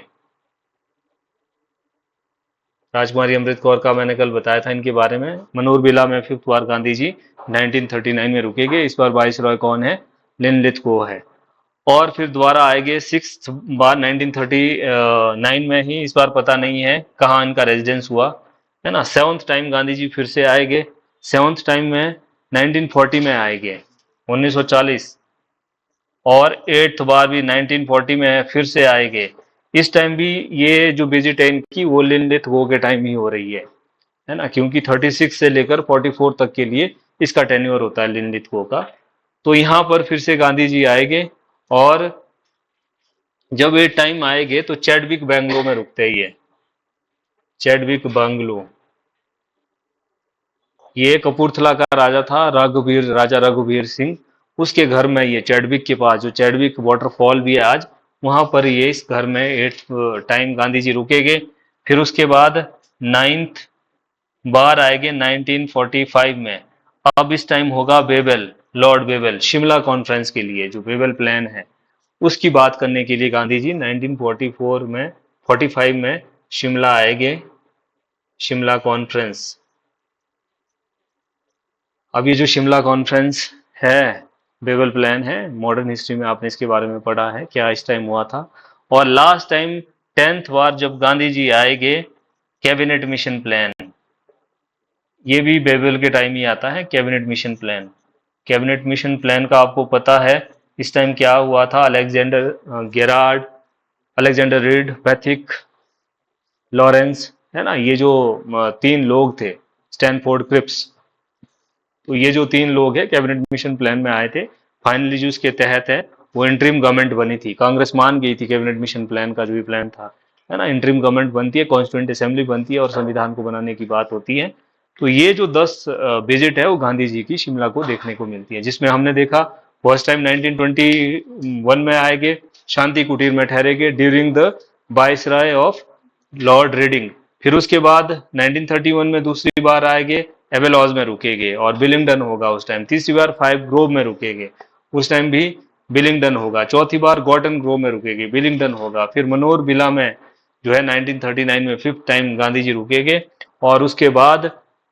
राजकुमारी अमृत कौर का मैंने कल बताया था इनके बारे में। मनोहर विला में फिफ्थ बार गांधी जी 1939 में रुकेंगे। इस बार वाइसरॉय कौन है? लिनलिथ को है। और फिर दोबारा आएंगे सिक्स बार 1939 में ही। इस बार पता नहीं है कहाँ इनका रेजिडेंस हुआ, है ना। सेवंथ टाइम गांधी जी फिर से आएंगे। सेवंथ टाइम में 1940 में आएंगे, 1940। और एट्थ बार भी 1940 में फिर से आएंगे। इस टाइम भी ये जो विजिट है इनकी वो लिनलिथ वो के टाइम ही हो रही है ना, क्योंकि 36 से लेकर 44 तक के लिए इसका टेन्योर होता है लिनलिथ वो का। तो यहाँ पर फिर से गांधी जी आएंगे। और जब ये टाइम आएंगे तो चैडविक बैंगलो में रुकते ही है। चैडविक बंगलो, ये कपूरथला का राजा था, रघुवीर, राजा रघुवीर सिंह। उसके घर में ये चैडविक के पास जो चैडविक वाटरफॉल भी है आज, वहां पर ये इस घर में एट टाइम गांधी जी रुकेंगे। फिर उसके बाद नाइन्थ बार आएंगे 1945 में। अब इस टाइम होगा Wavell, Lord Wavell, Shimla conference के लिए जो बेबल प्लान है उसकी बात करने के लिए गांधी जी 1944 में 45 में शिमला आएंगे। शिमला कॉन्फ्रेंस। अब ये जो शिमला कॉन्फ्रेंस है, बेबल प्लान है, मॉडर्न हिस्ट्री में आपने इसके बारे में पढ़ा है क्या इस टाइम हुआ था। और लास्ट टाइम 10th बार जब गांधी जी आएंगे, कैबिनेट मिशन प्लान, ये भी बेबल के टाइम ही आता है। Cabinet mission plan, cabinet mission plan का आपको पता है इस टाइम क्या हुआ था। Alexander Gerard, Alexander Reid, Pethick Lawrence, है ना, ये जो तीन लोग थे, स्टैनफोर्ड क्रिप्स। तो ये जो तीन लोग हैं कैबिनेट मिशन प्लान में आए थे। फाइनली जो इसके तहत है वो इंटरिम गवर्नमेंट बनी थी। कांग्रेस मान गई थी कैबिनेट मिशन प्लान का जो भी प्लान था, है ना। इंटरिम गवर्नमेंट बनती है, कॉन्स्टिट्यूंट असेंबली बनती है और संविधान को बनाने की बात होती है। तो ये जो 10 विजिट है वो गांधी जी की शिमला को देखने को मिलती है, जिसमें हमने देखा फर्स्ट टाइम 1921 में आएंगे, शांति कुटीर में ठहरेंगे during the viceroy of Lord reading. फिर उसके बाद 1931 में दूसरी बार आएंगे, एवेलॉज में रुकेंगे और बिलिंगडन होगा उस टाइम। तीसरी बार फाइव ग्रोव में रुकेंगे, उस टाइम भी बिलिंगडन होगा। चौथी बार गॉर्डन ग्रोव में रुकेंगे, बिलिंगडन होगा। फिर मनोहर विला में जो है 1939 में फिफ्थ टाइम गांधी जी रुकेंगे। और उसके बाद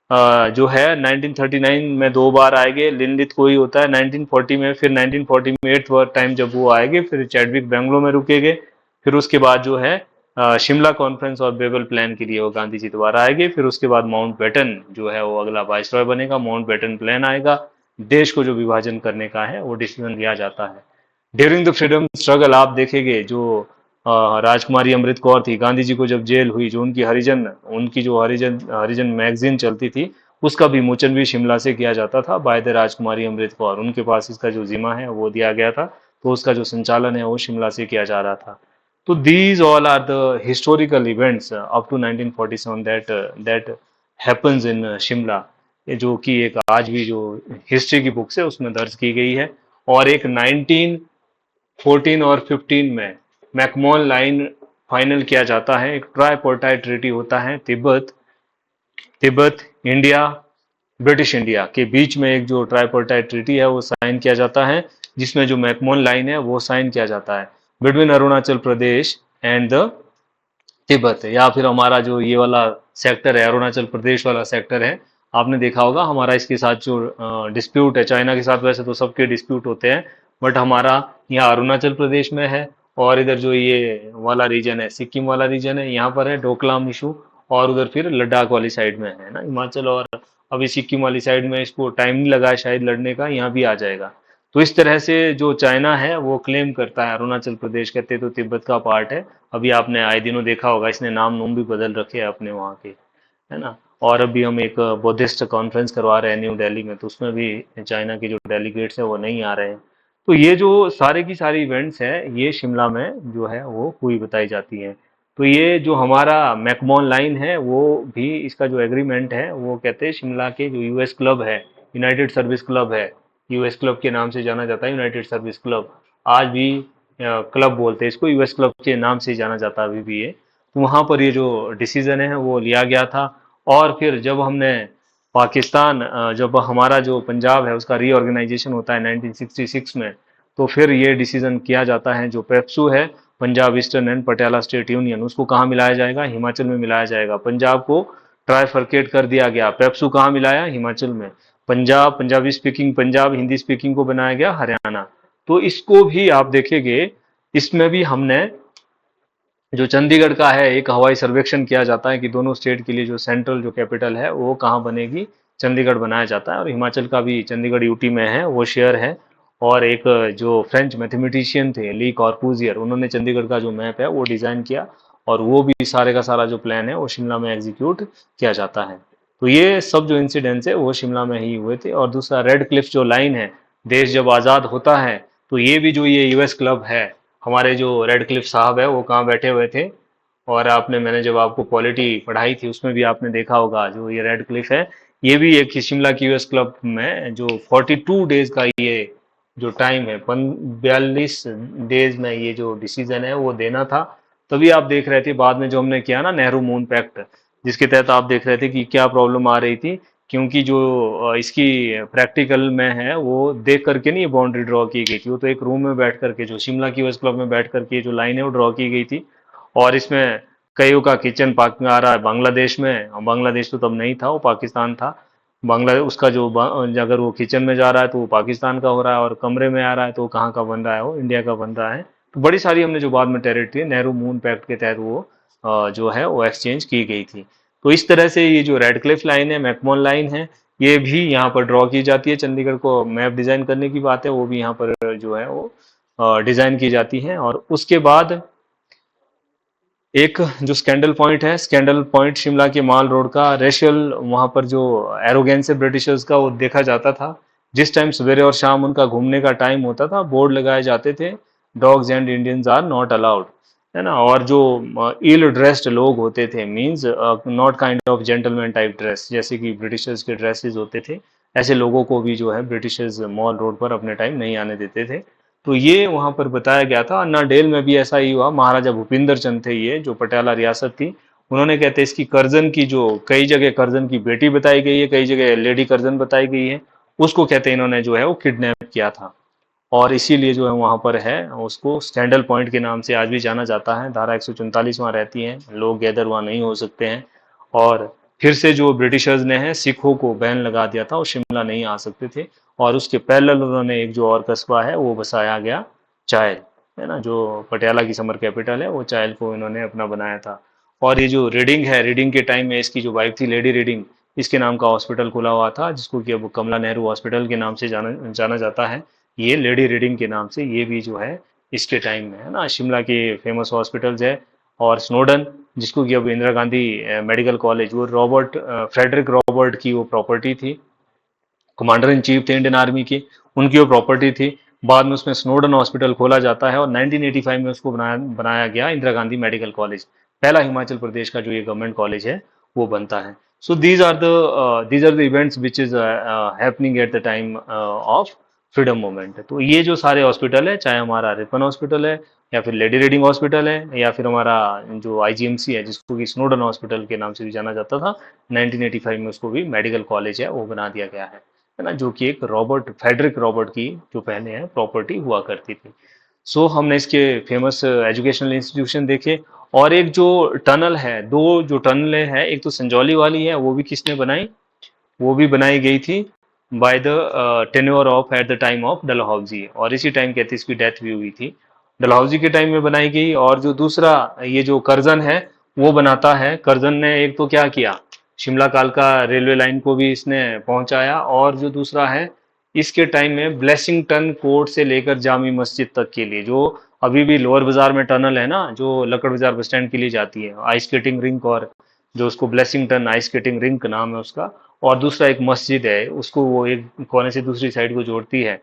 जो है 1939 में दो बार आएंगे, लिनलिथ को ही होता है 1940 में। फिर 1940 में एट्थ टाइम जब वो आएंगे फिर चैडविक बेंगलो में रुकेंगे। फिर उसके बाद जो है शिमला कॉन्फ्रेंस और बेबल प्लान के लिए वो गांधी जी दोबारा आएंगे। फिर उसके बाद माउंट बेटन जो है वो अगला वाइसरॉय बनेगा, माउंट बेटन प्लान आएगा। देश को जो विभाजन करने का है वो डिसीजन लिया जाता है। ड्यूरिंग द फ्रीडम स्ट्रगल आप देखेंगे जो राजकुमारी अमृत कौर थी, गांधी जी को जब जेल हुई, जो उनकी हरिजन, उनकी जो हरिजन हरिजन मैगजीन चलती थी उसका विमोचन भी शिमला से किया जाता था बाय द राजकुमारी अमृत कौर। उनके पास इसका जो जिम्मा है वो दिया गया था, तो उसका जो संचालन है वो शिमला से किया जा रहा था। तो these all are the historical events up to 1947 that happens in Shimla, ये जो कि एक आज भी जो हिस्ट्री की बुक्स है उसमें दर्ज की गई है। और एक 1914 और 15 में मैकमोहन लाइन फाइनल किया जाता है। एक ट्राइपोर्टाइट ट्रीटी होता है, Tibet Tibet India, British India के बीच में एक जो ट्राइपोर्टाइट ट्रीटी है वो साइन किया जाता है, जिसमें जो मैकमोहन लाइन है वो साइन किया जाता है between Arunachal Pradesh and the Tibet. या फिर हमारा जो ये वाला सेक्टर है, अरुणाचल प्रदेश वाला सेक्टर है, आपने देखा होगा हमारा इसके साथ जो डिस्प्यूट है चाइना के साथ, वैसे तो सबके डिस्प्यूट होते हैं बट हमारा यहाँ अरुणाचल प्रदेश में है। और इधर जो ये वाला रीजन है, सिक्किम वाला रीजन है, यहाँ पर है डोकलाम इशू। और उधर फिर लद्दाख वाली साइड में है ना, हिमाचल और अभी सिक्किम वाली साइड में इसको टाइम नहीं लगा है शायद लड़ने का, यहाँ भी आ जाएगा। तो इस तरह से जो चाइना है वो क्लेम करता है अरुणाचल प्रदेश, कहते तो तिब्बत का पार्ट है। अभी आपने आए दिनों देखा होगा इसने नाम नूम भी बदल रखे हैं अपने वहाँ के, है ना। और अभी हम एक बुद्धिस्ट कॉन्फ्रेंस करवा रहे हैं न्यू दिल्ली में, तो उसमें भी चाइना के जो डेलीगेट्स हैं वो नहीं आ रहे हैं। तो ये जो सारे की सारी इवेंट्स हैं ये शिमला में जो है वो हुई बताई जाती हैं। तो ये जो हमारा मैकमोहन लाइन है वो भी, इसका जो एग्रीमेंट है वो कहते हैं शिमला के जो यूएस क्लब है, यूनाइटेड सर्विस क्लब है, यूएस क्लब के नाम से जाना जाता है, यूनाइटेड सर्विस क्लब। आज भी क्लब बोलते हैं इसको, यूएस क्लब के नाम से जाना जाता है अभी भी ये। तो वहाँ पर ये जो डिसीजन है वो लिया गया था। और फिर जब हमने पाकिस्तान, जब हमारा जो पंजाब है उसका रीऑर्गेनाइजेशन होता है 1966 में, तो फिर ये डिसीजन किया जाता है जो पेप्सू है, Punjab eastern and Patiala state union, उसको कहाँ मिलाया जाएगा, हिमाचल में मिलाया जाएगा। पंजाब को ट्राइफर्केट कर दिया गया, पेप्सू कहाँ मिलाया, हिमाचल में। पंजाब, पंजाबी स्पीकिंग पंजाब, हिंदी स्पीकिंग को बनाया गया हरियाणा। तो इसको भी आप देखेंगे, इसमें भी हमने जो चंडीगढ़ का है एक हवाई सर्वेक्षण किया जाता है कि दोनों स्टेट के लिए जो सेंट्रल जो कैपिटल है वो कहाँ बनेगी, चंडीगढ़ बनाया जाता है। और हिमाचल का भी चंडीगढ़ यूटी में है वो शेयर है। और एक जो फ्रेंच मैथमेटिशियन थे ली कॉर्बूजियर, उन्होंने चंडीगढ़ का जो मैप है वो डिजाइन किया, और वो भी सारे का सारा जो प्लान है वो शिमला में एग्जीक्यूट किया जाता है। तो ये सब जो इंसिडेंट्स है वो शिमला में ही हुए थे। और दूसरा रेड क्लिफ जो लाइन है, देश जब आज़ाद होता है तो ये भी जो ये यूएस क्लब है, हमारे जो रेड क्लिफ साहब है वो कहाँ बैठे हुए थे। और आपने, मैंने जब आपको पॉलिटी पढ़ाई थी उसमें भी आपने देखा होगा, जो ये रेड क्लिफ है ये भी एक शिमला की यूएस क्लब में जो 42 डेज का ये जो टाइम है, 42 डेज में ये जो डिसीजन है वो देना था। तभी आप देख रहे थे बाद में जो हमने किया ना नेहरू मून पैक्ट, जिसके तहत आप देख रहे थे कि क्या प्रॉब्लम आ रही थी। क्योंकि जो इसकी प्रैक्टिकल में है वो देख करके नहीं बाउंड्री ड्रॉ की गई थी, वो तो एक रूम में बैठ करके जो शिमला की यूएस क्लब में बैठ करके जो लाइन है वो ड्रॉ की गई थी। और इसमें कईयों का किचन पाक आ रहा है बांग्लादेश में, बांग्लादेश तो तब नहीं था, वो पाकिस्तान था। बांग्लादेश उसका जो अगर वो किचन में जा रहा है तो वो पाकिस्तान का हो रहा है, और कमरे में आ रहा है तो वो कहाँ का बन रहा है, वो इंडिया का बन रहा है। तो बड़ी सारी हमने जो बाद में टेरिटरी नेहरू मून पैक्ट के तहत वो जो है वो एक्सचेंज की गई थी। तो इस तरह से ये जो रेड क्लिफ लाइन है, मैकमोहन लाइन है, ये भी यहाँ पर ड्रॉ की जाती है। चंडीगढ़ को मैप डिजाइन करने की बात है, वो भी यहाँ पर जो है वो डिजाइन की जाती है। और उसके बाद एक जो स्कैंडल पॉइंट है, स्कैंडल पॉइंट शिमला के माल रोड का रेशियल, वहां पर जो एरोगेंस है ब्रिटिशर्स का वो देखा जाता था। जिस टाइम सवेरे और शाम उनका घूमने का टाइम होता था, बोर्ड लगाए जाते थे, dogs and Indians are not allowed, है ना। और जो इल ड्रेस्ड लोग होते थे, means not kind of gentleman type dress, जैसे कि ब्रिटिशर्स के ड्रेसेस होते थे, ऐसे लोगों को भी जो है ब्रिटिशर्स मॉल रोड पर अपने टाइम नहीं आने देते थे। तो ये वहां पर बताया गया था। अन्ना डेल में भी ऐसा ही हुआ। महाराजा भूपिंदर चंद थे ये, जो पटियाला रियासत थी, उन्होंने कहते इसकी करजन की जो, कई जगह करजन की बेटी बताई गई है, कई जगह लेडी करजन बताई गई है, उसको कहते हैं इन्होंने जो है वो किडनैप किया था। और इसीलिए जो है वहां पर है उसको स्टैंडल पॉइंट के नाम से आज भी जाना जाता है। धारा 144 वहां रहती है, लोग गैदर वहां नहीं हो सकते हैं। और फिर से जो ब्रिटिशर्स ने है सिखों को बैन लगा दिया था, वो शिमला नहीं आ सकते थे। और उसके पैरेलल उन्होंने एक जो और कस्बा है वो बसाया गया, चायल, है ना, जो पटियाला की समर कैपिटल है, वो चायल को इन्होंने अपना बनाया था। और ये जो रीडिंग है, रीडिंग के टाइम में इसकी जो वाइफ थी लेडी रीडिंग, इसके नाम का हॉस्पिटल खुला हुआ था, जिसको कि अब कमला नेहरू हॉस्पिटल के नाम से जाना जाना जाता है। ये लेडी रीडिंग के नाम से ये भी जो है इसके टाइम में, है ना, शिमला के फेमस हॉस्पिटल्स है। और स्नोडन, जिसको कि अब इंदिरा गांधी मेडिकल कॉलेज, वो रॉबर्ट फ्रेडरिक रॉबर्ट की वो प्रॉपर्टी थी, कमांडर इन चीफ थे इंडियन आर्मी की, उनकी वो प्रॉपर्टी थी। बाद में उसमें स्नोडन हॉस्पिटल खोला जाता है और 1985 में उसको बनाया बनाया गया इंदिरा गांधी मेडिकल कॉलेज, पहला हिमाचल प्रदेश का जो ये गवर्नमेंट कॉलेज है वो बनता है। So these are the events which is happening at the time of freedom movement. तो ये जो सारे हॉस्पिटल है, चाहे हमारा रिपन हॉस्पिटल है, या फिर लेडी रीडिंग हॉस्पिटल है, या फिर हमारा जो आईजीएमसी है जिसको कि स्नोडन हॉस्पिटल के नाम से भी जाना जाता था, 1985 में उसको भी मेडिकल कॉलेज है वो बना दिया गया है ना, जो कि एक रॉबर्ट फेडरिक रॉबर्ट की जो पहले है प्रॉपर्टी हुआ करती थी। सो हमने इसके फेमस एजुकेशनल इंस्टीट्यूशन देखे। और एक जो टनल है, दो जो टनलें हैं, एक तो संजौली वाली है, वो भी किसने बनाई, वो भी बनाई गई थी by the tenure of eight the time of Dalhousie, और इसी टाइम कहते इसकी डेथ भी हुई थी, डलहौजी के टाइम में बनाई गई। और जो दूसरा ये जो कर्जन है वो बनाता है, कर्जन ने एक तो क्या किया, शिमला कालका रेलवे लाइन को भी इसने पहुंचाया। और जो दूसरा है, इसके टाइम में ब्लेसिंगटन कोर्ट से लेकर जामी मस्जिद तक के लिए, जो अभी भी लोअर बाजार में टनल है ना, जो लक्कड़ बाजार बस स्टैंड के लिए जाती है, आइस स्केटिंग रिंक, और जो उसको ब्लेसिंगटन आइस स्केटिंग रिंक नाम है उसका। और दूसरा एक मस्जिद है, उसको वो एक कोने से दूसरी साइड को जोड़ती है,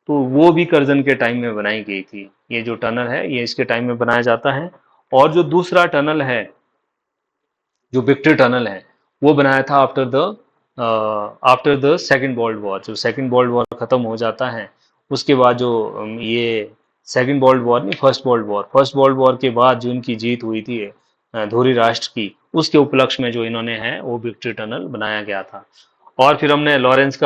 तो वो भी करजन के टाइम में बनाई गई थी। ये जो टनल है ये इसके टाइम में बनाया जाता है। और जो दूसरा टनल है, जो विक्ट्री टनल है, वो बनाया था after the second world war. जो सेकेंड वर्ल्ड वॉर खत्म हो जाता है उसके बाद, जो ये सेकेंड वर्ल्ड वॉर नहीं, फर्स्ट वर्ल्ड वॉर के बाद जो इनकी जीत हुई थी धोरी राष्ट्र की, उसके उपलक्ष्य में जो इन्होंने है वो विक्ट्री टनल बनाया गया था। और फिर हमने लॉरेंस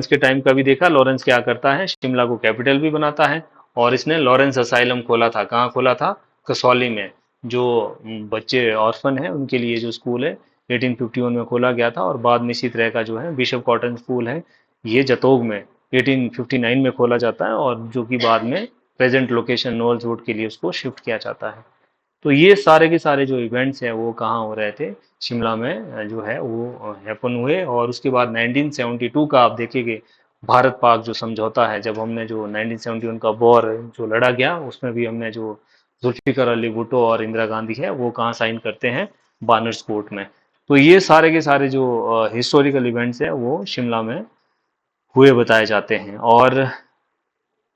के टाइम का भी देखा। लॉरेंस क्या करता है, शिमला को कैपिटल भी बनाता है, और इसने लॉरेंस असाइलम खोला था। कहाँ खोला था? कसौली में। जो बच्चे ऑर्फन है उनके लिए जो स्कूल है, 1851 में खोला गया था। और बाद में इसी तरह का जो है बिशप कॉटन स्कूल है, ये जतोग में 1859 में खोला जाता है, और जो कि बाद में प्रेजेंट लोकेशन नॉल्स वुड के लिए उसको शिफ्ट किया जाता है। तो ये सारे के सारे जो इवेंट्स हैं वो कहाँ हो रहे थे? शिमला में जो है वो हैपन हुए। और उसके बाद 1972 का आप देखेंगे, भारत पाक जो समझौता है, जब हमने जो 1971 का वॉर जो लड़ा गया, उसमें भी हमने जो जुल्फिकार अली भुट्टो और इंदिरा गांधी है वो कहाँ साइन करते हैं? बानर्स कोर्ट में। तो ये सारे के सारे जो हिस्टोरिकल इवेंट्स है वो शिमला में हुए बताए जाते हैं। और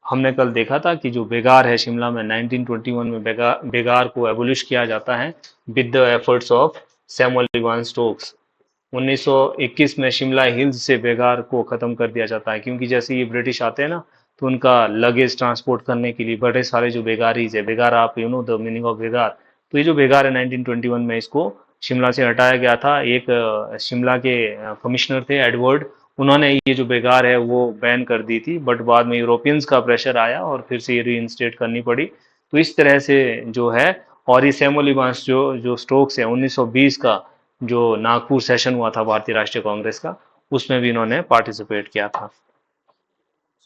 हमने कल देखा था कि जो बेगार है शिमला में, 1921 में बेगार को एबोलिश किया जाता है with the efforts of Samuel Ivan Stokes. 1921 में शिमला हिल्स से बेगार को खत्म कर दिया जाता है, क्योंकि जैसे ये ब्रिटिश आते हैं ना, तो उनका लगेज ट्रांसपोर्ट करने के लिए बड़े सारे जो बेगारीज है, बेगार, आप you know the meaning of बेगार। तो ये जो बेगार है 1921 में, इसको शिमला से हटाया गया था। एक शिमला के कमिश्नर थे एडवर्ड, उन्होंने ये जो बेगार है वो बैन कर दी थी, बट बाद में यूरोपियंस का प्रेशर आया और फिर से ये रीइंस्टेट करनी पड़ी। तो इस तरह से जो है। और ये सैमुअल इवांस जो जो स्टोक्स है, 1920 का जो नागपुर सेशन हुआ था भारतीय राष्ट्रीय कांग्रेस का, उसमें भी इन्होंने पार्टिसिपेट किया था।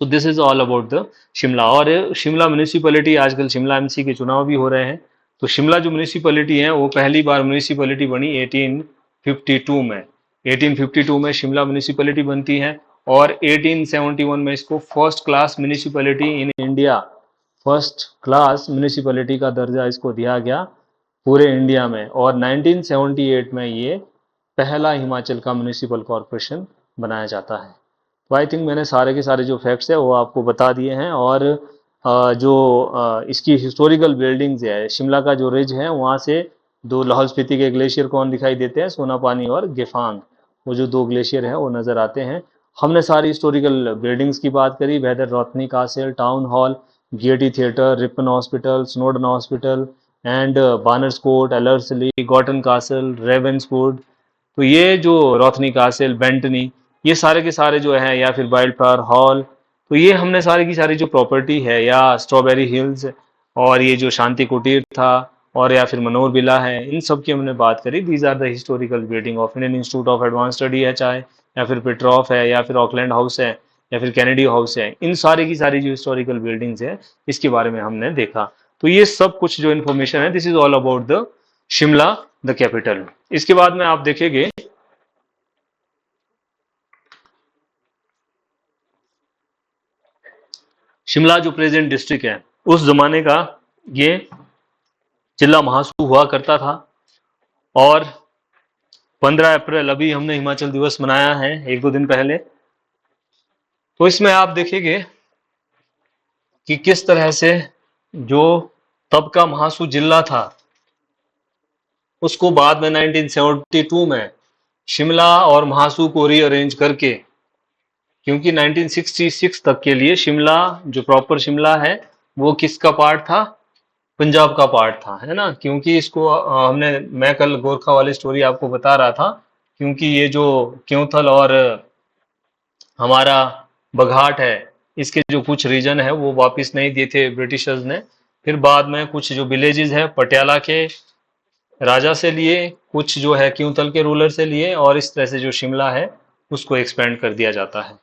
So this is all about the Shimla. और शिमला म्यूनिसिपैलिटी, आजकल शिमला एमसी के चुनाव भी हो रहे हैं, तो शिमला जो म्यूनिसिपैलिटी है वो पहली बार म्यूनिसिपैलिटी बनी 1852 में। 1852 में शिमला म्यूनिसिपैलिटी बनती है, और 1871 में इसको first class municipality in India, first class municipality का दर्जा इसको दिया गया पूरे इंडिया में। और 1978 में ये पहला हिमाचल का म्यूनिसिपल कॉरपोरेशन बनाया जाता है। तो आई थिंक मैंने सारे के सारे जो फैक्ट्स है वो आपको बता दिए हैं। और जो इसकी हिस्टोरिकल बिल्डिंग्स है, शिमला का जो रिज है वहाँ से दो लाहौल स्पीति के ग्लेशियर कौन दिखाई देते हैं? सोनापानी और गेफांग, वो जो दो ग्लेशियर हैं वो नज़र आते हैं। हमने सारी हिस्टोरिकल बिल्डिंग्स की बात करी, whether Rothney Castle, Town Hall, Gaiety Theatre, Ripon Hospital, Snowdon Hospital, and Barnes Court, Ellerslie, Gorton Castle, Ravenswood. तो ये जो रोथनी कासल, बेंटनी, ये सारे के सारे जो है, या फिर वाइल्ड फ्लावर हॉल, तो ये हमने सारी की सारी जो प्रॉपर्टी है, या स्ट्रॉबेरी हिल्स, और ये जो शांति कुटीर था, और या फिर मनोर विला है, इन सब की हमने बात करी। These are the historical building of Indian Institute of Advance Study है, चाहे या फिर पेट्रॉफ है, या फिर ऑकलैंड हाउस है, या फिर कैनेडी हाउस है। इन सारी की सारी जो हिस्टोरिकल बिल्डिंग्स है, इसके बारे में हमने देखा। तो ये सब कुछ जो इन्फॉर्मेशन है, this is all about the Shimla the capital. इसके बाद में आप देखेंगे शिमला जो प्रेजेंट डिस्ट्रिक्ट है, उस जमाने का ये जिला महासू हुआ करता था। और 15 अप्रैल, अभी हमने हिमाचल दिवस मनाया है एक दो दिन पहले, तो इसमें आप देखेंगे कि किस तरह से जो तब का महासू जिला था, उसको बाद में 1972 में शिमला और महासू को रीअरेंज करके, क्योंकि 1966 तक के लिए शिमला, जो प्रॉपर शिमला है, वो किसका पार्ट था? पंजाब का पार्ट था, है ना। क्योंकि इसको मैं कल गोरखा वाली स्टोरी आपको बता रहा था, क्योंकि ये जो क्योंथल और हमारा बघाट है, इसके जो कुछ रीजन है वो वापस नहीं दिए थे ब्रिटिशर्स ने। फिर बाद में कुछ जो विलेजेस है पटियाला के राजा से लिए, कुछ जो है क्योंथल के रूलर से लिए, और इस तरह से जो शिमला है उसको एक्सपेंड कर दिया जाता है।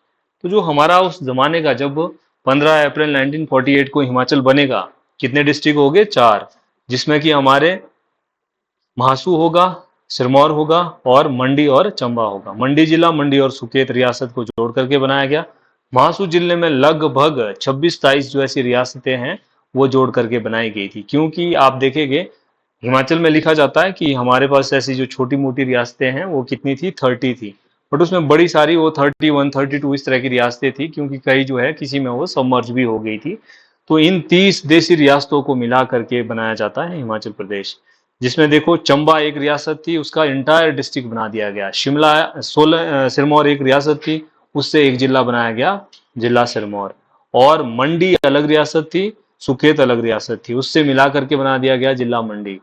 तो जो हमारा उस जमाने का, जब 15 अप्रैल 1948 को हिमाचल बनेगा, कितने डिस्ट्रिक्ट हो गए? 4, जिसमें कि हमारे महासू होगा, सिरमौर होगा और मंडी और चंबा होगा। मंडी जिला मंडी और सुकेत रियासत को जोड़ करके बनाया गया। महासू जिले में लगभग 26-27 जो ऐसी रियासतें हैं वो जोड़ करके बनाई गई थी, क्योंकि आप देखेंगे हिमाचल में लिखा जाता है कि हमारे पास ऐसी जो छोटी मोटी रियासतें हैं वो कितनी थी, 30 थी, बट उसमें बड़ी सारी वो 31 32 इस तरह की रियासतें थी, क्योंकि कई जो है किसी में वो सबमर्ज भी हो गई थी। तो इन 30 देशी रियासतों को मिला करके बनाया जाता है हिमाचल प्रदेश। जिसमें देखो चंबा एक रियासत थी, उसका इंटायर डिस्ट्रिक्ट बना दिया गया। शिमला सोलह सिरमौर एक रियासत थी, उससे एक जिला बनाया गया, जिला सिरमौर। और मंडी अलग रियासत थी, सुकेत अलग रियासत थी, उससे मिला करके बना दिया गया जिला मंडी।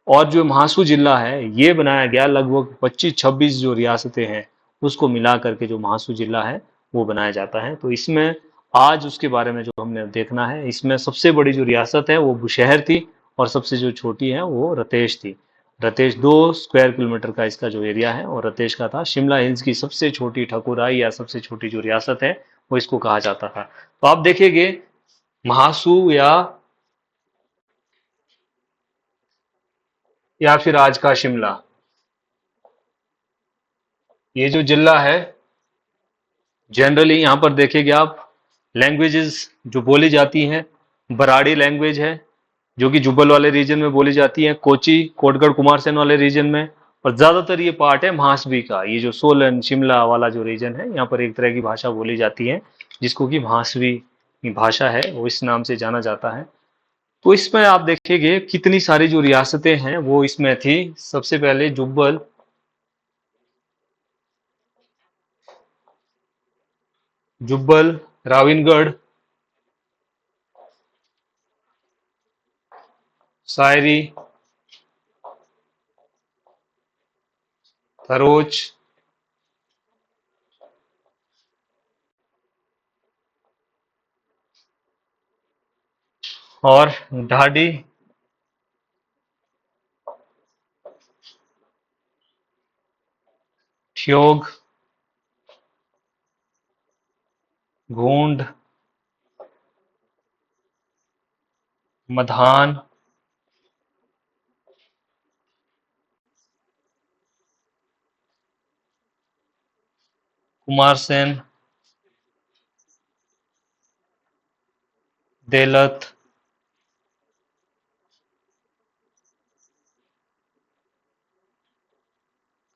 और जो महासू जिला है ये बनाया गया, लगभग 25-26 जो रियासतें हैं उसको मिला करके जो महासू जिला है वो बनाया जाता है। तो इसमें आज उसके बारे में जो हमने देखना है, इसमें सबसे बड़ी जो रियासत है वो बुशहर थी, और सबसे जो छोटी है वो रतेश थी। रतेश 2 स्क्वायर किलोमीटर का इसका जो एरिया है और रतेश का था। शिमला हिल्स की सबसे छोटी ठकुराई या सबसे छोटी जो रियासत है वो इसको कहा जाता था। तो आप देखेंगे महासू या फिर आज का शिमला, ये जो जिला है, जनरली यहाँ पर देखेंगे आप लैंग्वेजेस जो बोली जाती हैं, बराड़ी लैंग्वेज है जो कि जुब्बल वाले रीजन में बोली जाती है, कोची कोटगढ़ कुमारसैन वाले रीजन में। और ज्यादातर ये पार्ट है महासवी का, ये जो सोलन शिमला वाला जो रीजन है यहाँ पर एक तरह की भाषा बोली जाती है जिसको कि महासवी भाषा है, वो इस नाम से जाना जाता है। तो इसमें आप देखेंगे कितनी सारी जो रियासतें हैं वो इसमें थी। सबसे पहले जुब्बल, राविनगढ़, सायरी, थरोच, और ढाडी, ठियोग, घूंड, मधान, कुमारसैन, देलत,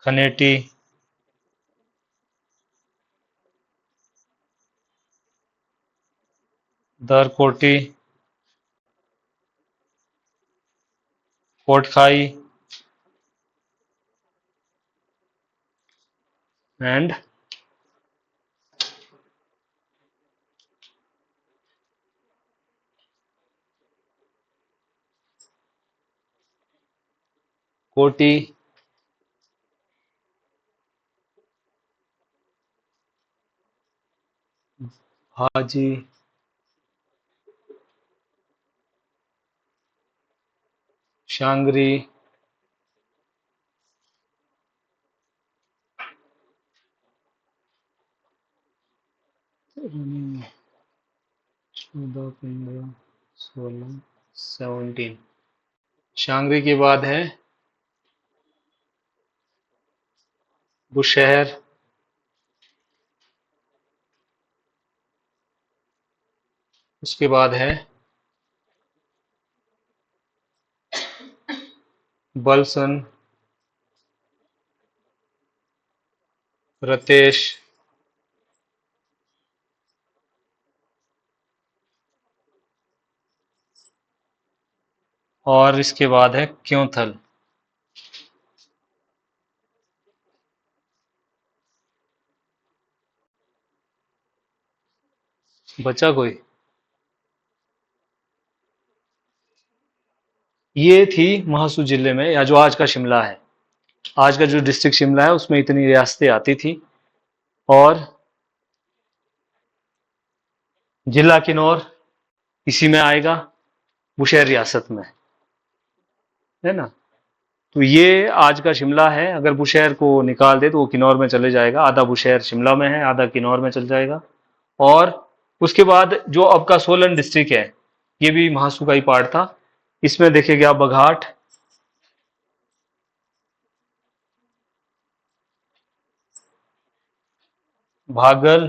खनेटी, दरकोटी, कोटखाई एंड कोटी, हाजी, शांगरी, हम्म, 14, 15, 16, 17। शांगरी के बाद है बुशहर, उसके बाद है बलसन, रतेश, और इसके बाद है क्योंथल। बचा कोई? ये थी महासू जिले में, या जो आज का शिमला है, आज का जो डिस्ट्रिक्ट शिमला है उसमें इतनी रियासतें आती थी। और जिला किन्नौर इसी में आएगा, बुशहर रियासत में, है ना। तो ये आज का शिमला है। अगर बुशहर को निकाल दे तो वो किन्नौर में चले जाएगा, आधा बुशहर शिमला में है, आधा किन्नौर में चल जाएगा। और उसके बाद जो अब का सोलन डिस्ट्रिक्ट है, ये भी महासू का ही पार्ट था। इसमें देखेंगे आप बघाट, भागल,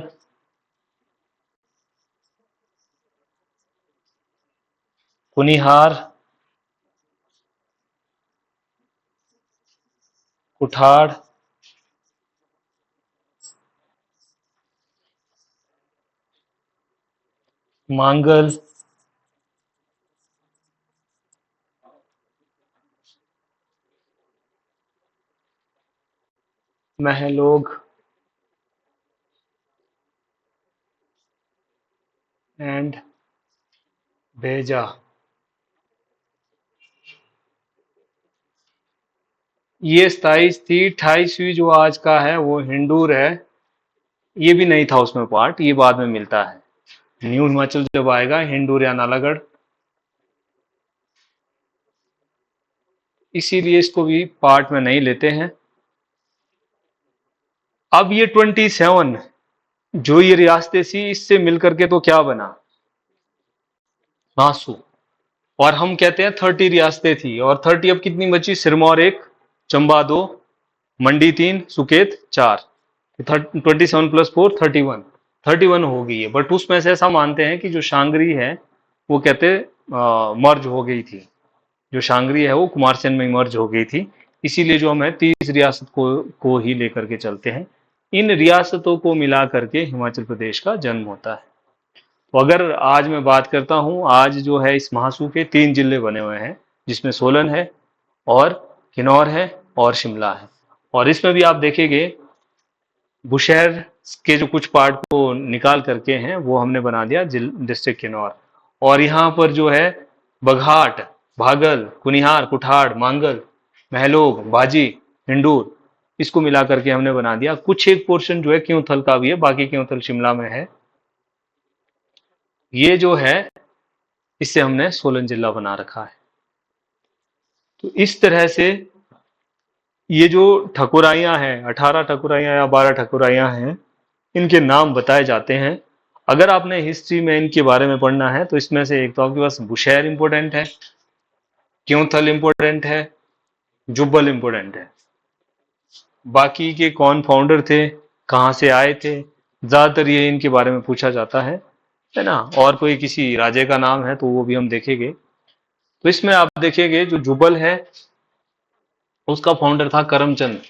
कुनिहार, कुठाड़, मांगल, महलोग एंड भेजा। ये 27 थी। 28वीं जो आज का है वो हिंडूर है। ये भी नहीं था उसमें पार्ट, ये बाद में मिलता है। न्यू हिमाचल जब आएगा, हिंडूर या नालागढ़, इसीलिए इसको भी पार्ट में नहीं लेते हैं। अब ये 27 जो ये रियासतें थी, इससे मिलकर के तो क्या बना? नासू। और हम कहते हैं 30 रियासतें थी, और 30 अब कितनी बची? सिरमौर एक, चंबा दो, मंडी तीन, सुकेत चार। 27 + 4 31। 31 हो गई है, बट उसमें से ऐसा मानते हैं कि जो शांगरी है वो कहते मर्ज हो गई थी। जो शांगरी है वो कुमारसेन में मर्ज हो गई थी। इसीलिए जो हम है 30 रियासत को ही लेकर के चलते हैं। इन रियासतों को मिला करके हिमाचल प्रदेश का जन्म होता है। तो अगर आज मैं बात करता हूं, आज जो है इस महासू के 3 जिले बने हुए हैं, जिसमें सोलन है, और किन्नौर है, और शिमला है। और इसमें भी आप देखेंगे बुशहर के जो कुछ पार्ट को निकाल करके हैं वो हमने बना दिया डिस्ट्रिक्ट किन्नौर। और यहाँ पर जो है बघाट, भागल, कुनिहार, कुठाड़, मांगल, महलोग, बाजी, हिंडूर, इसको मिला करके हमने बना दिया। कुछ एक पोर्शन जो है क्योंथल का भी है, बाकी क्योंथल शिमला में है। ये जो है इससे हमने सोलन जिला बना रखा है। तो इस तरह से ये जो ठकुराइयां हैं, 18 ठकुराइयां या 12 ठकुराइयां हैं, इनके नाम बताए जाते हैं। अगर आपने हिस्ट्री में इनके बारे में पढ़ना है तो इसमें से एक तो आपके पास बुशहर इंपोर्टेंट है, क्योंथल इंपोर्टेंट है, जुब्बल इंपोर्टेंट है। बाकी के कौन फाउंडर थे, कहाँ से आए थे, ज्यादातर ये इनके बारे में पूछा जाता है ना। और कोई किसी राजे का नाम है तो वो भी हम देखेंगे। तो इसमें आप देखेंगे जो जुब्बल है उसका फाउंडर था करमचंद।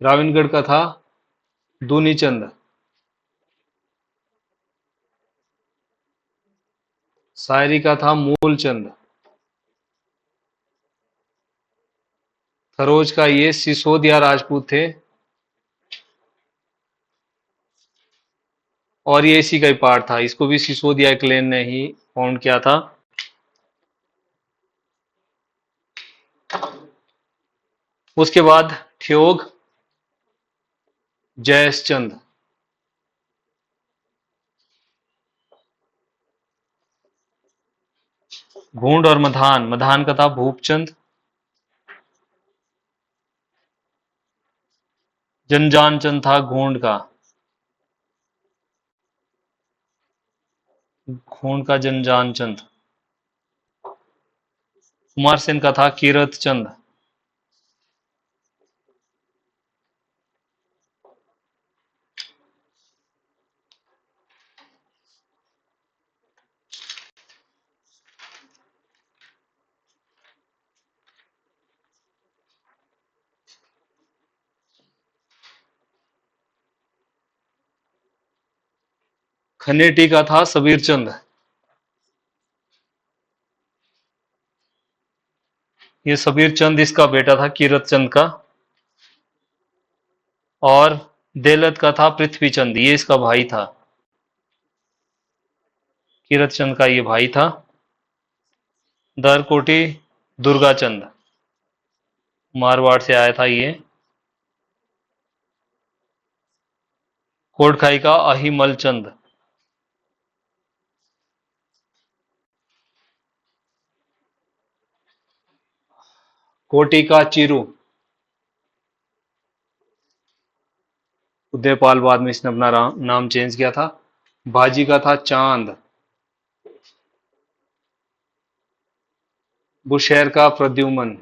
राविनगढ़ का था दूनी चंद। शायरी का था मूलचंद। सरोज का ये सिसोदिया राजपूत थे, और ये इसी का ही पार्ट था। इसको भी सिसोदिया क्लेन ने ही फाउंड किया था। उसके बाद ठियोग, जयसचंद, घूंड और मधान। मधान का था भूपचंद। जनजान चंद था घूंड का। घूंड का जनजान चंद। कुमार सेन का था कीरत चंद। खनेटी का था सबीर चंद। ये सबीर चंद इसका बेटा था कीरत चंद का। और देलत का था पृथ्वी चंद, ये इसका भाई था। कीरत चंद का ये भाई था। दरकोटी दुर्गा चंद, मारवाड़ से आया था ये। कोटखाई का अहिमल चंद। कोटी का चिरू। उदयपाल बाद में इसने अपना नाम चेंज किया था। बाजी का था चांद। बुशहर का प्रद्युम्न।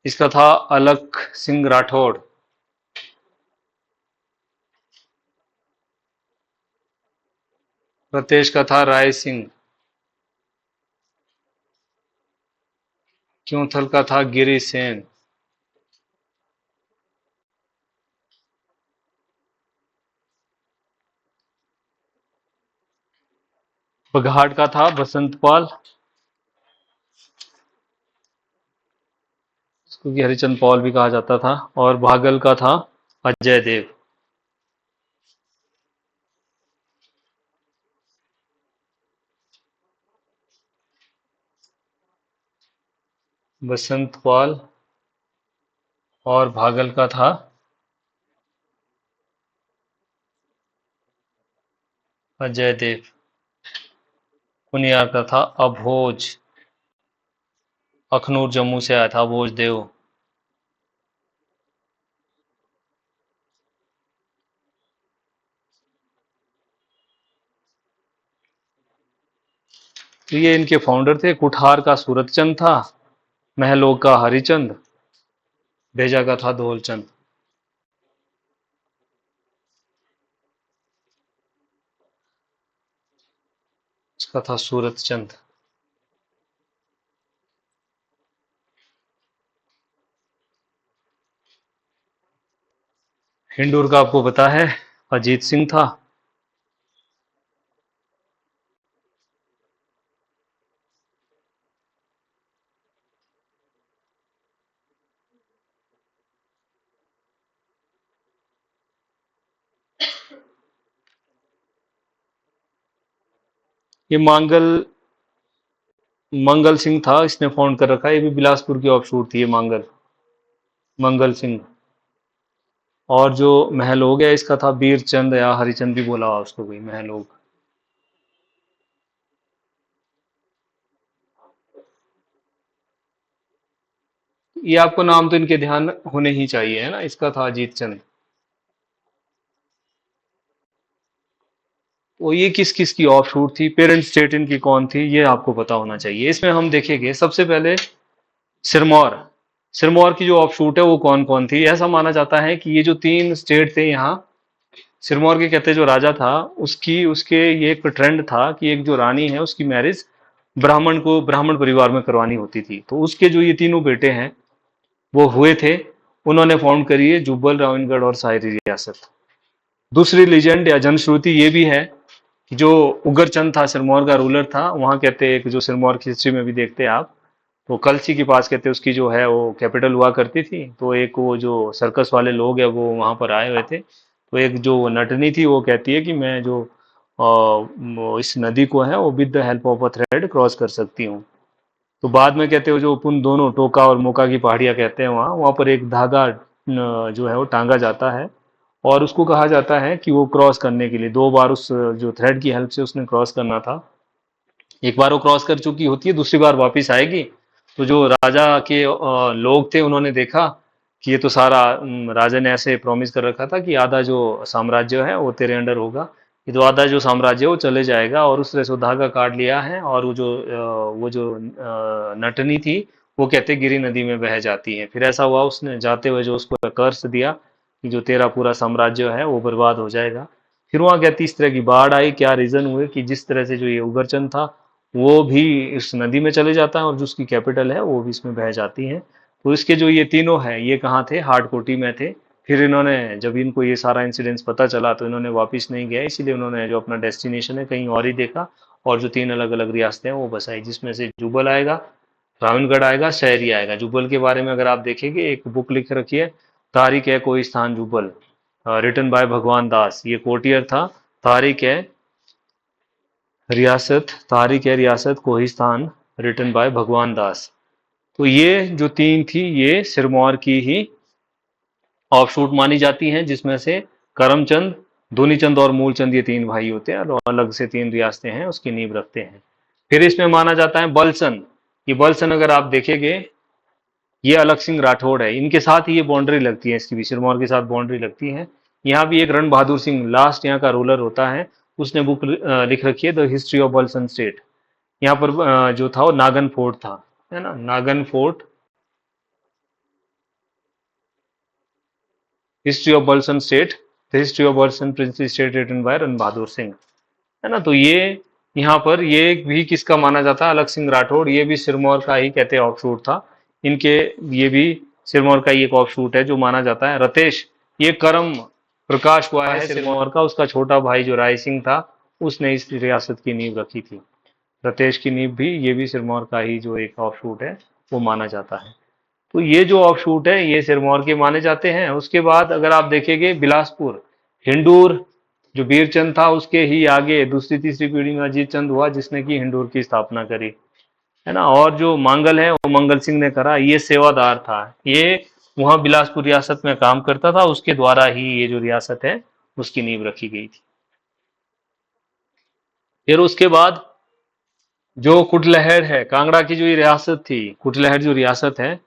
इसका था अलख सिंह राठौड़। प्रतेश का था राय सिंह। क्योंथल का था गिरि सेन। बघाट का था बसंत पाल, क्योंकि हरिचंद पॉल भी कहा जाता था। और भागल का था अजय देव। बसंत पाल और भागल का था अजय देव। कुनियार का था अभोज। अखनूर जम्मू से आया था अभोज देव। तो ये इनके फाउंडर थे। कुठार का सूरतचंद था। महलोग का हरिचंद। भेजा का था धोलचंद। इसका था सूरतचंद। हिंडूर का आपको पता है अजीत सिंह था। ये मंगल सिंह था, इसने फाउंड कर रखा है। ये भी बिलासपुर की ऑफशूट थी ये मंगल सिंह। और जो महलोग है इसका था बीरचंद या हरिचंद भी बोला उसको कोई, महलोग। ये आपको नाम तो इनके ध्यान होने ही चाहिए, है ना। इसका था अजीत चंद। वो ये किस किस की ऑफ शूट थी, पेरेंट स्टेट इनकी कौन थी, ये आपको पता होना चाहिए। इसमें हम देखेंगे सबसे पहले सिरमौर। सिरमौर की जो ऑफ शूट है वो कौन कौन थी। ऐसा माना जाता है कि ये जो तीन स्टेट थे यहाँ, सिरमौर के कहते जो राजा था उसकी उसके ये एक ट्रेंड था कि एक जो रानी है उसकी मैरिज ब्राह्मण परिवार में करवानी होती थी। तो उसके जो ये तीनों बेटे हैं वो हुए थे। उन्होंने फाउंड करी है जुब्बल, रावणगढ़ और सायरी रियासत। दूसरी लीजेंड या जनश्रुति ये भी है कि जो उग्रचंद था सिरमौर का रूलर था, वहां कहते हैं, एक जो सिरमौर की हिस्ट्री में भी देखते हैं आप, तो कलसी के पास कहते हैं उसकी जो है वो कैपिटल हुआ करती थी। तो एक वो जो सर्कस वाले लोग हैं वो वहां पर आए हुए थे। तो एक जो नटनी थी वो कहती है कि मैं जो इस नदी को है वो with the help of a thread cross कर सकती हूँ। तो बाद में कहते हो जो उन दोनों टोका और मोका की पहाड़ियाँ कहते हैं, वहाँ वहाँ पर एक धागा जो है वो टांगा जाता है। और उसको कहा जाता है कि वो क्रॉस करने के लिए दो बार उस जो थ्रेड की हेल्प से उसने क्रॉस करना था। एक बार वो क्रॉस कर चुकी होती है, दूसरी बार वापस आएगी। तो जो राजा के लोग थे उन्होंने देखा कि ये तो सारा राजा ने ऐसे प्रॉमिस कर रखा था कि आधा जो साम्राज्य है वो तेरे अंडर होगा, ये तो आधा जो साम्राज्य है वो चले जाएगा। और उस तरह से वो धागा काट लिया है। और वो जो नटनी थी वो कहते गिरी नदी में बह जाती है। फिर ऐसा हुआ उसने जाते हुए जो उसको कर्स दिया कि जो तेरा पूरा साम्राज्य है वो बर्बाद हो जाएगा। फिर वहां कहती इस तरह की बाढ़ आई, क्या रीजन हुए कि जिस तरह से जो ये उग्रचंद था वो भी इस नदी में चले जाता है और जो उसकी कैपिटल है वो भी इसमें बह जाती है। तो इसके जो ये तीनों हैं ये कहाँ थे, हाटकोटी में थे। फिर इन्होंने जब इनको ये सारा इंसिडेंट्स पता चला तो इन्होंने वापस नहीं गया, इसीलिए उन्होंने जो अपना डेस्टिनेशन है कहीं और ही देखा। और जो तीन अलग अलग रियासतें हैं वो बसाई, जिसमें से जुबल आएगा, रावणगढ़ आएगा, शहरी आएगा। जुबल के बारे में अगर आप देखेंगे एक बुक लिख रखी है, तारिक है कोई स्थान जुबल, रिटन बाय भगवान दास। ये कोटियर था। तारिक है तारिक है रियासत कोहिस्तान, रिटन बाय भगवान दास। तो ये जो तीन थी ये सिरमौर की ही ऑफशूट मानी जाती हैं, जिसमें से करमचंद, दूनीचंद और मूलचंद ये तीन भाई होते हैं और अलग से तीन रियासतें हैं उसकी नींव रखते हैं। फिर इसमें माना जाता है बलसन। ये बलसन अगर आप देखेंगे, ये अलग सिंह राठौड़ है, इनके साथ ही ये बाउंड्री लगती है, इसकी भी सिरमौर के साथ बाउंड्री लगती है। यहाँ भी एक रण बहादुर सिंह लास्ट यहाँ का रूलर होता है, उसने बुक लिख रखी है the history of Balsan state. यहाँ पर जो था वो नागन फोर्ट था, है ना, Nagan fort, history of Balsan state, the history of Balsan princely state written by Ran Bahadur Singh, है ना। तो ये यहाँ पर ये भी किसका माना जाता है, अलग सिंह राठौड़, ये भी सिरमौर का ही कहते हैं ऑफशूट था इनके, ये भी सिरमौर का ही एक ऑफशूट है जो माना जाता है। रतेश, ये करम प्रकाश हुआ है सिरमौर का, उसका छोटा भाई जो राय सिंह था उसने इस रियासत की नींव रखी थी। रतेश की नींव भी, ये भी सिरमौर का ही जो एक ऑफशूट है वो माना जाता है। तो ये जो ऑफशूट है ये सिरमौर के माने जाते हैं। उसके बाद अगर आप देखेंगे बिलासपुर, हिंडूर, जो बीरचंद था उसके ही आगे दूसरी तीसरी पीढ़ी में अजीत चंद हुआ जिसने की हिंडूर की स्थापना करी, है ना। और जो मांगल है वो मंगल सिंह ने करा, ये सेवादार था, ये वहां बिलासपुर रियासत में काम करता था, उसके द्वारा ही ये जो रियासत है उसकी नींव रखी गई थी। फिर उसके बाद जो कुटलहर है, कांगड़ा की जो ये रियासत थी, कुटलहर जो रियासत है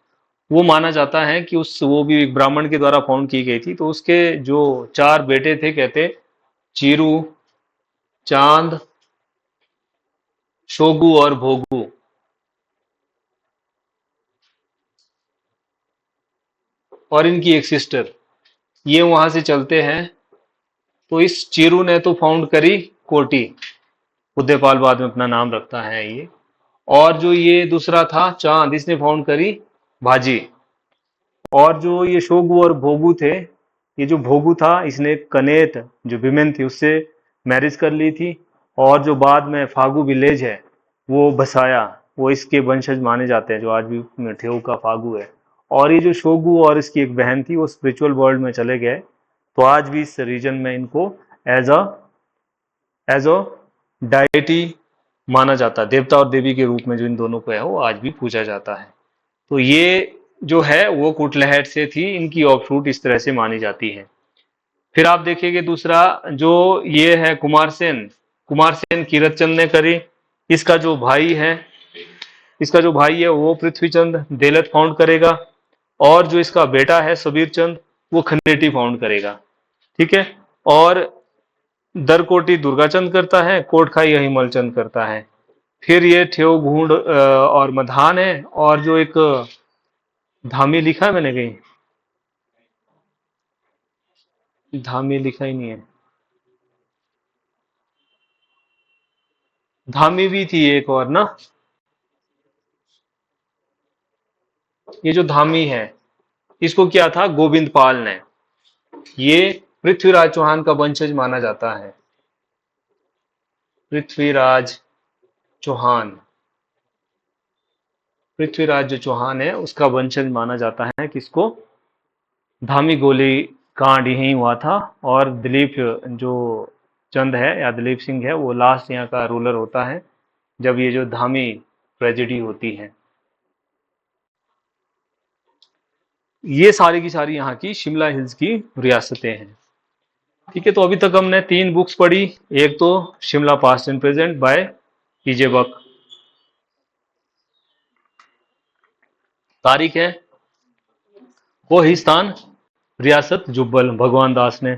वो माना जाता है कि उस वो भी एक ब्राह्मण के द्वारा फाउंड की गई थी। तो उसके जो चार बेटे थे, कहते चीरू, चांद, शोगु और भोगू, और इनकी एक सिस्टर, ये वहां से चलते हैं। तो इस चीरू ने तो फाउंड करी कोटी, उदयपाल बाद में अपना नाम रखता है ये। और जो ये दूसरा था चांद, इसने फाउंड करी भाजी। और जो ये शोगु और भोगू थे, ये जो भोगू था इसने कनेत जो विमेन थी उससे मैरिज कर ली थी। और जो बाद में फागू विलेज है वो बसाया, वो इसके वंशज माने जाते हैं, जो आज भी ठेऊ का फागू है। और ये जो शोगु और इसकी एक बहन थी वो स्पिरिचुअल वर्ल्ड में चले गए, तो आज भी इस रीजन में इनको as a as a deity माना जाता है, देवता और देवी के रूप में जो इन दोनों को है वो आज भी पूजा जाता है। तो ये जो है वो कुटलहट से थी, इनकी ऑफशूट इस तरह से मानी जाती है। फिर आप देखिए दूसरा जो ये है कुमार सेन, कुमार सेन कीरत चंद ने करी। इसका जो भाई है, इसका जो भाई है वो पृथ्वीचंद देलत फाउंड करेगा। और जो इसका बेटा है सबीर चंद, वो खनेटी फाउंड करेगा, ठीक है। और दरकोटी दुर्गाचंद करता है, कोटखाई हिमल चंद करता है। फिर ये ठेव घूंड और मधान है। और जो एक धामी लिखा है मैंने कहीं, धामी लिखा ही नहीं है, धामी भी थी एक और ना, ये जो धामी है इसको क्या था, गोविंद पाल ने, ये पृथ्वीराज चौहान का वंशज माना जाता है। पृथ्वीराज चौहान, पृथ्वीराज जो चौहान है उसका वंशज माना जाता है किसको, धामी गोली कांड यही हुआ था। और दिलीप जो चंद है या दिलीप सिंह है वो लास्ट यहाँ का रूलर होता है जब ये जो धामी ट्रेजेडी होती है। ये सारी की सारी यहाँ की शिमला हिल्स की रियासतें हैं, ठीक है। तो अभी तक हमने तीन बुक्स पढ़ी, एक तो Shimla past and present by P J Buck, तारीख है कोहिस्तान रियासत जुब्बल भगवान दास ने,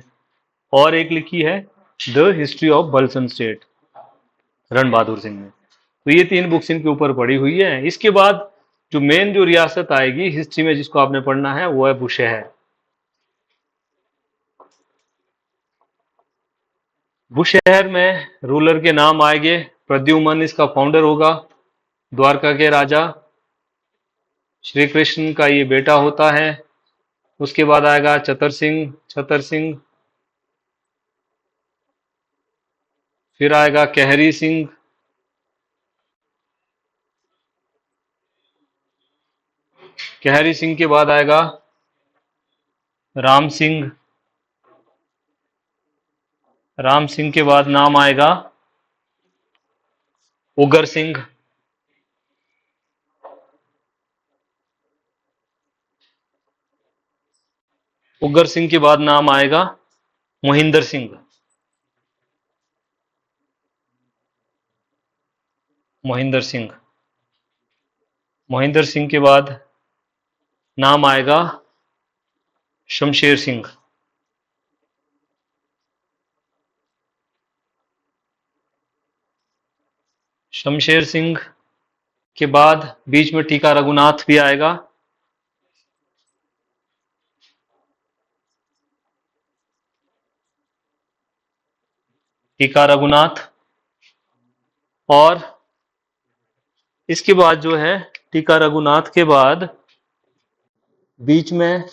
और एक लिखी है the history of Balsan state रण बहादुर सिंह ने। तो ये तीन बुक्स इनके ऊपर पड़ी हुई है। इसके बाद जो मेन जो रियासत आएगी हिस्ट्री में जिसको आपने पढ़ना है वो है बुशहर। बुशहर में रूलर के नाम आएंगे, प्रद्युमन इसका फाउंडर होगा, द्वारका के राजा, श्री कृष्ण का ये बेटा होता है। उसके बाद आएगा चतर सिंह, छतर सिंह, फिर आएगा कहरी सिंह, कहरी सिंह के बाद आएगा राम सिंह, राम सिंह के बाद नाम आएगा उगर सिंह, उगर सिंह के बाद नाम आएगा मोहिंदर सिंह, मोहिंदर सिंह, मोहिंदर सिंह के बाद नाम आएगा शमशेर सिंह। शमशेर सिंह के बाद बीच में टीका रघुनाथ भी आएगा। टीका रघुनाथ। और इसके बाद जो है, टीका रघुनाथ के बाद बीच में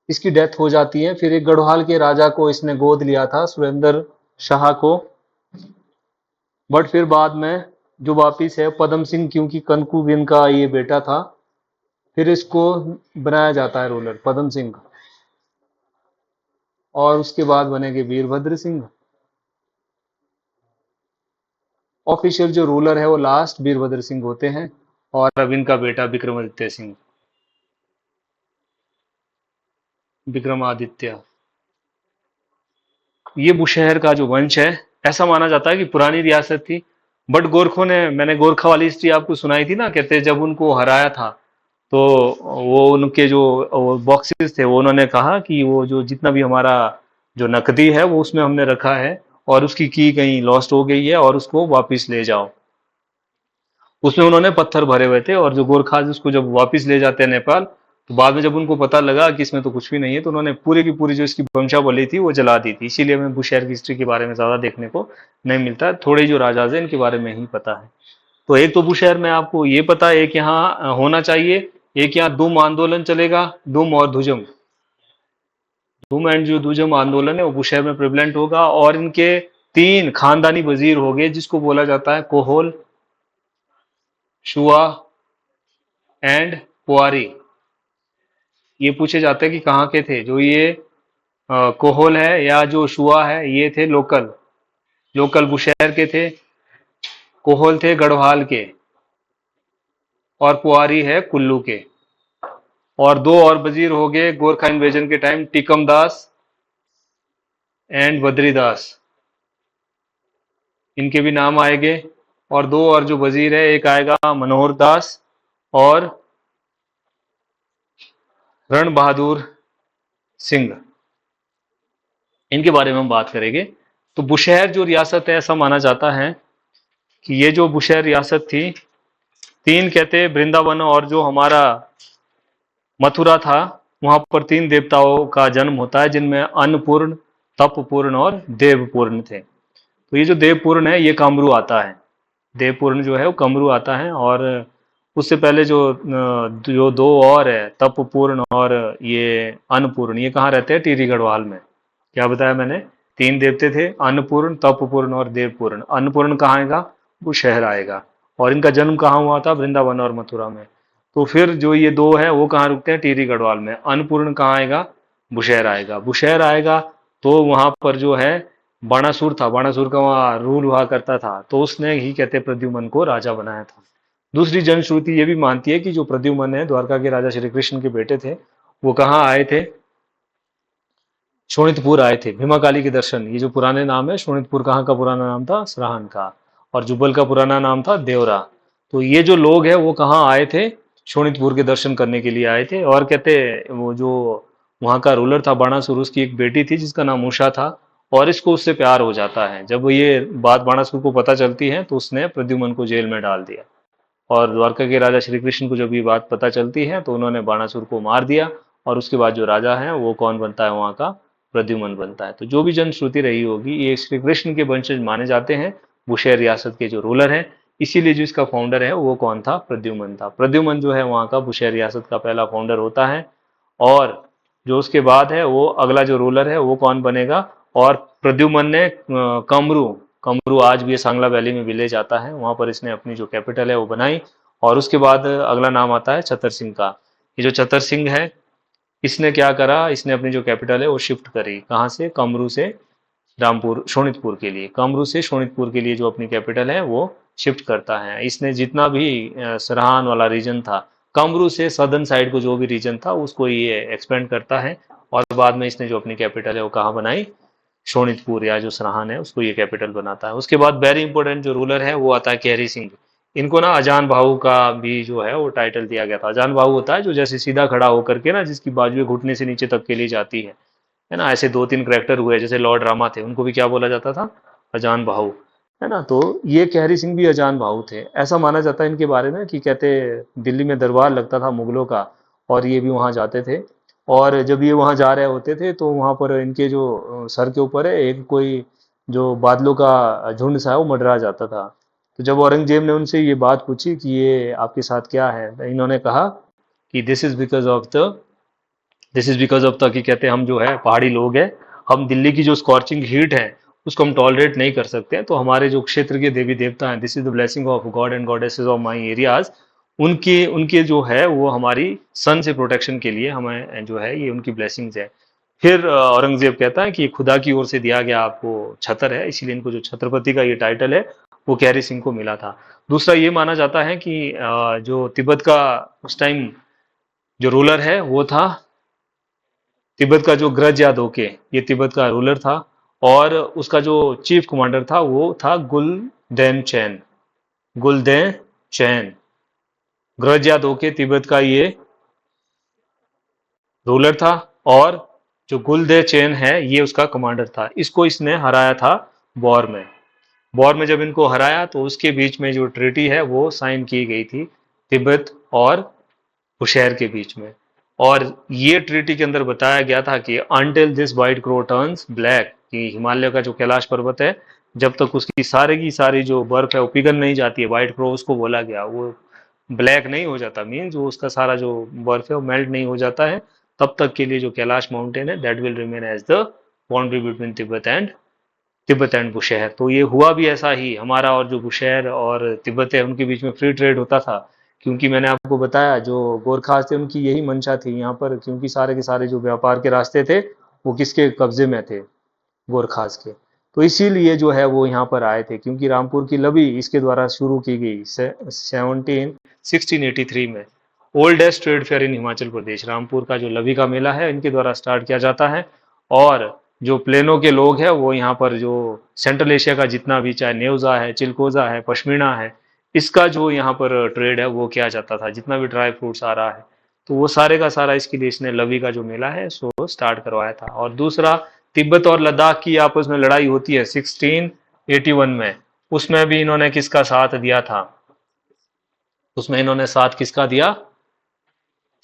इसकी डेथ हो जाती है। फिर एक गढ़वाल के राजा को इसने गोद लिया था, सुरेंद्र शाह को। बट फिर बाद में जो वापिस है पदम सिंह, क्योंकि कनकुबिन का ये बेटा था, फिर इसको बनाया जाता है रूलर पदम सिंह। और उसके बाद बनेंगे वीरभद्र सिंह। ऑफिशियल जो रूलर है वो लास्ट वीरभद्र सिंह होते हैं। और अब इनका बेटा विक्रमादित्य सिंह, विक्रमादित्य। ये बुशहर का जो वंश है, ऐसा माना जाता है कि पुरानी रियासत थी। बट गोरखों ने, मैंने गोरखा वाली हिस्ट्री आपको सुनाई थी ना, कहते हैं जब उनको हराया था तो वो उनके जो बॉक्सेस थे वो उन्होंने कहा कि वो जो जितना भी हमारा जो नकदी है वो उसमें हमने रखा है, और उसकी की कहीं लॉस्ट हो गई है और उसको वापस ले जाओ। उसमें उन्होंने पत्थर भरे हुए थे, और जो गोरखाज उसको जब वापस ले जाते हैं नेपाल, तो बाद में जब उनको पता लगा कि इसमें तो कुछ भी नहीं है, तो उन्होंने पूरी की पूरी जो इसकी वंशावली थी वो जला दी थी। इसीलिए हमें बुशहर की हिस्ट्री के बारे में ज्यादा देखने को नहीं मिलता, थोड़े जो राजाज हैं इनके बारे में ही पता है। तो एक तो बुशहर में आपको ये पता है, एक यहाँ होना चाहिए, एक यहाँ दुम आंदोलन चलेगा, दुम और धुजम। दुम एंड जो धुजम आंदोलन है वो बुशहर में प्रेवलेंट होगा। और इनके तीन खानदानी वजीर हो गए, जिसको बोला जाता है कोहोल, शुआ एंड पुआरी। ये पूछे जाते हैं कि कहाँ के थे। जो ये कोहोल है या जो शुआ है, ये थे लोकल लोकल बुशहर के थे। कोहोल थे गढ़वाल के, और पुआरी है कुल्लू के। और दो और वजीर हो गए गोरखा इन्वेजन के time, Tikam Das and Badridas, इनके भी नाम आएंगे। और दो और जो वजीर है, एक आएगा मनोहर दास और रण बहादुर सिंह, इनके बारे में हम बात करेंगे। तो बुशहर जो रियासत है, ऐसा माना जाता है कि ये जो बुशहर रियासत थी, तीन कहते वृंदावन और जो हमारा मथुरा था, वहां पर तीन देवताओं का जन्म होता है, जिनमें अन्नपूर्ण, तपपूर्ण और देवपूर्ण थे। तो ये जो देवपूर्ण है ये कामरू आता है, देवपूर्ण जो है वो कमरू आता है। और उससे पहले जो दो और है, तपपूर्ण और ये अन्नपूर्ण, ये कहाँ रहते हैं? टिहरी गढ़वाल में। क्या बताया मैंने? तीन देवते थे, अन्नपूर्ण, तपपूर्ण और देवपूर्ण। अन्नपूर्ण कहाँ आएगा? वो शहर आएगा। और इनका जन्म कहाँ हुआ था? वृंदावन और मथुरा में। तो फिर जो ये दो है वो कहाँ रुकते हैं? टिहरी गढ़वाल में। अन्नपूर्ण कहाँ आएगा? बुशहर आएगा। बुशहर आएगा तो वहां पर जो है बाणासुर था, बाणासुर का वहां रूल हुआ करता था, तो उसने ही कहते प्रद्युमन को राजा बनाया था। दूसरी जनश्रुति ये भी मानती है कि जो प्रद्युमन है, द्वारका के राजा श्री कृष्ण के बेटे थे, वो कहाँ आए थे? शोणितपुर आए थे भीमाकाली के दर्शन। ये जो पुराने नाम है, शोणितपुर कहाँ का पुराना नाम था? सराहन का। और जुब्बल का पुराना नाम था देवरा। तो ये जो लोग हैं वो कहाँ आए थे? शोणितपुर के दर्शन करने के लिए आए थे। और कहते वो जो वहाँ का रूलर था बाणासुर, उसकी एक बेटी थी जिसका नाम उषा था, और इसको उससे प्यार हो जाता है। जब ये बात बाणासुर को पता चलती है तो उसने प्रद्युमन को जेल में डाल दिया। और द्वारका के राजा श्री कृष्ण को जब ये बात पता चलती है तो उन्होंने बाणासुर को मार दिया। और उसके बाद जो राजा है वो कौन बनता है वहाँ का? प्रद्युमन बनता है। तो जो भी जनश्रुति रही होगी, ये श्री कृष्ण के वंशज माने जाते हैं, बुशहर रियासत के जो रूलर हैं। इसीलिए जो इसका फाउंडर है वो कौन था? प्रद्युमन था। प्रद्युमन जो है वहाँ का बुशहर रियासत का पहला फाउंडर होता है। और जो उसके बाद है वो अगला जो रूलर है वो कौन बनेगा? और प्रद्युमन ने कमरू, कमरू आज भी सांगला वैली में विलेज आता है, वहां पर इसने अपनी जो कैपिटल है वो बनाई। और उसके बाद अगला नाम आता है छतर सिंह का। ये जो छतर सिंह है, इसने क्या करा? इसने अपनी जो कैपिटल है वो शिफ्ट करी। कहाँ से? कमरू से रामपुर, शोणितपुर के लिए। कमरू से शोणितपुर के लिए जो अपनी कैपिटल है वो शिफ्ट करता है। इसने जितना भी सराहान वाला रीजन था, कमरू से सदर्न साइड को जो भी रीजन था उसको ये एक्सपेंड करता है। और बाद में इसने जो अपनी कैपिटल है वो कहाँ बनाई? शोणितपुर या जो सराहान है उसको ये कैपिटल बनाता है। उसके बाद वेरी इंपॉर्टेंट जो रूलर है वो आता है कैरी सिंह। इनको ना अजान बाहु का भी जो है वो टाइटल दिया गया था। अजान बाहु होता है जो जैसे सीधा खड़ा होकर के ना, जिसकी बाजुएं घुटने से नीचे तक के लिए जाती है ना। ऐसे दो तीन करेक्टर हुए, जैसे लॉर्ड रामा थे, उनको भी क्या बोला जाता था, अजान बाहु, है ना। तो ये कैरी सिंह भी अजान बाहु थे। ऐसा माना जाता है इनके बारे में कि कहते दिल्ली में दरबार लगता था मुगलों का, और ये भी वहां जाते थे। और जब ये वहां जा रहे होते थे तो वहां पर इनके जो सर के ऊपर है एक कोई जो बादलों का झुंड सा है वो मंडरा जाता था। तो जब औरंगजेब ने उनसे ये बात पूछी कि ये आपके साथ क्या है, तो इन्होंने कहा कि this is because of the कि कहते हैं हम जो है पहाड़ी लोग हैं, हम दिल्ली की जो स्कॉर्चिंग हीट है उसको हम टॉलरेट नहीं कर सकते हैं। तो हमारे जो क्षेत्र के देवी देवता हैं, this is the blessing of God and goddesses of my areas, उनके उनके जो है वो हमारी सन से प्रोटेक्शन के लिए हमें जो है ये उनकी ब्लेसिंग्स है। फिर औरंगजेब कहता है कि ये खुदा की ओर से दिया गया आपको छत्र है, इसीलिए इनको जो छत्रपति का ये टाइटल है वो कैरी सिंह को मिला था। दूसरा ये माना जाता है कि जो तिब्बत का उस टाइम जो रूलर है वो था, तिब्बत का जो ग्रज या दोके, ये तिब्बत का रूलर था। और उसका जो चीफ कमांडर था वो था गुलदेन चैन। गुलदेन चैन, ग्रज या दोके तिब्बत का ये रूलर था। और जो गुलदे चैन है ये उसका कमांडर था। इसको इसने हराया था वॉर में। वॉर में जब इनको हराया तो उसके बीच में जो ट्रीटी है वो साइन की गई थी तिब्बत और बुशहर के बीच में। और ये ट्रीटी के अंदर बताया गया था कि until this white crow turns black, कि हिमालय का जो कैलाश पर्वत है जब तक उसकी सारी की सारी जो बर्फ है वो पिघल नहीं जाती है, व्हाइट क्रो उसको बोला गया, वो ब्लैक नहीं हो जाता, मीन जो उसका सारा जो बर्फ है वो मेल्ट नहीं हो जाता है, तब तक के लिए जो कैलाश माउंटेन है that will remain as the boundary between Tibet and Bushahr. तो ये हुआ भी ऐसा ही, हमारा और जो बुशहर और तिब्बत है उनके बीच में फ्री ट्रेड होता था। क्योंकि मैंने आपको बताया जो गोरखास थे उनकी यही मंशा थी यहाँ पर, क्योंकि सारे के सारे जो व्यापार के रास्ते थे वो किसके कब्जे में थे, गोरखास के। तो इसीलिए जो है वो यहाँ पर आए थे, क्योंकि रामपुर की लवी इसके द्वारा शुरू की गई 1683 में। Oldest trade fair in Himachal Pradesh, Rampur का जो लवी का मेला है इनके द्वारा स्टार्ट किया जाता है। और जो प्लेनो के लोग हैं वो यहाँ पर जो सेंट्रल एशिया का जितना भी, चाहे नेवजा है, चिलकोजा है, पश्मीना है, इसका जो यहाँ पर ट्रेड है वो किया जाता था, जितना भी ड्राई फ्रूट्स आ रहा है। तो वो सारे का सारा इसके लिए इसने लवी का जो मेला है सो स्टार्ट करवाया था। और दूसरा, तिब्बत और लद्दाख की आपस में लड़ाई होती है 1681 में, उसमें भी इन्होंने किसका साथ दिया था, उसमें इन्होंने साथ किसका दिया,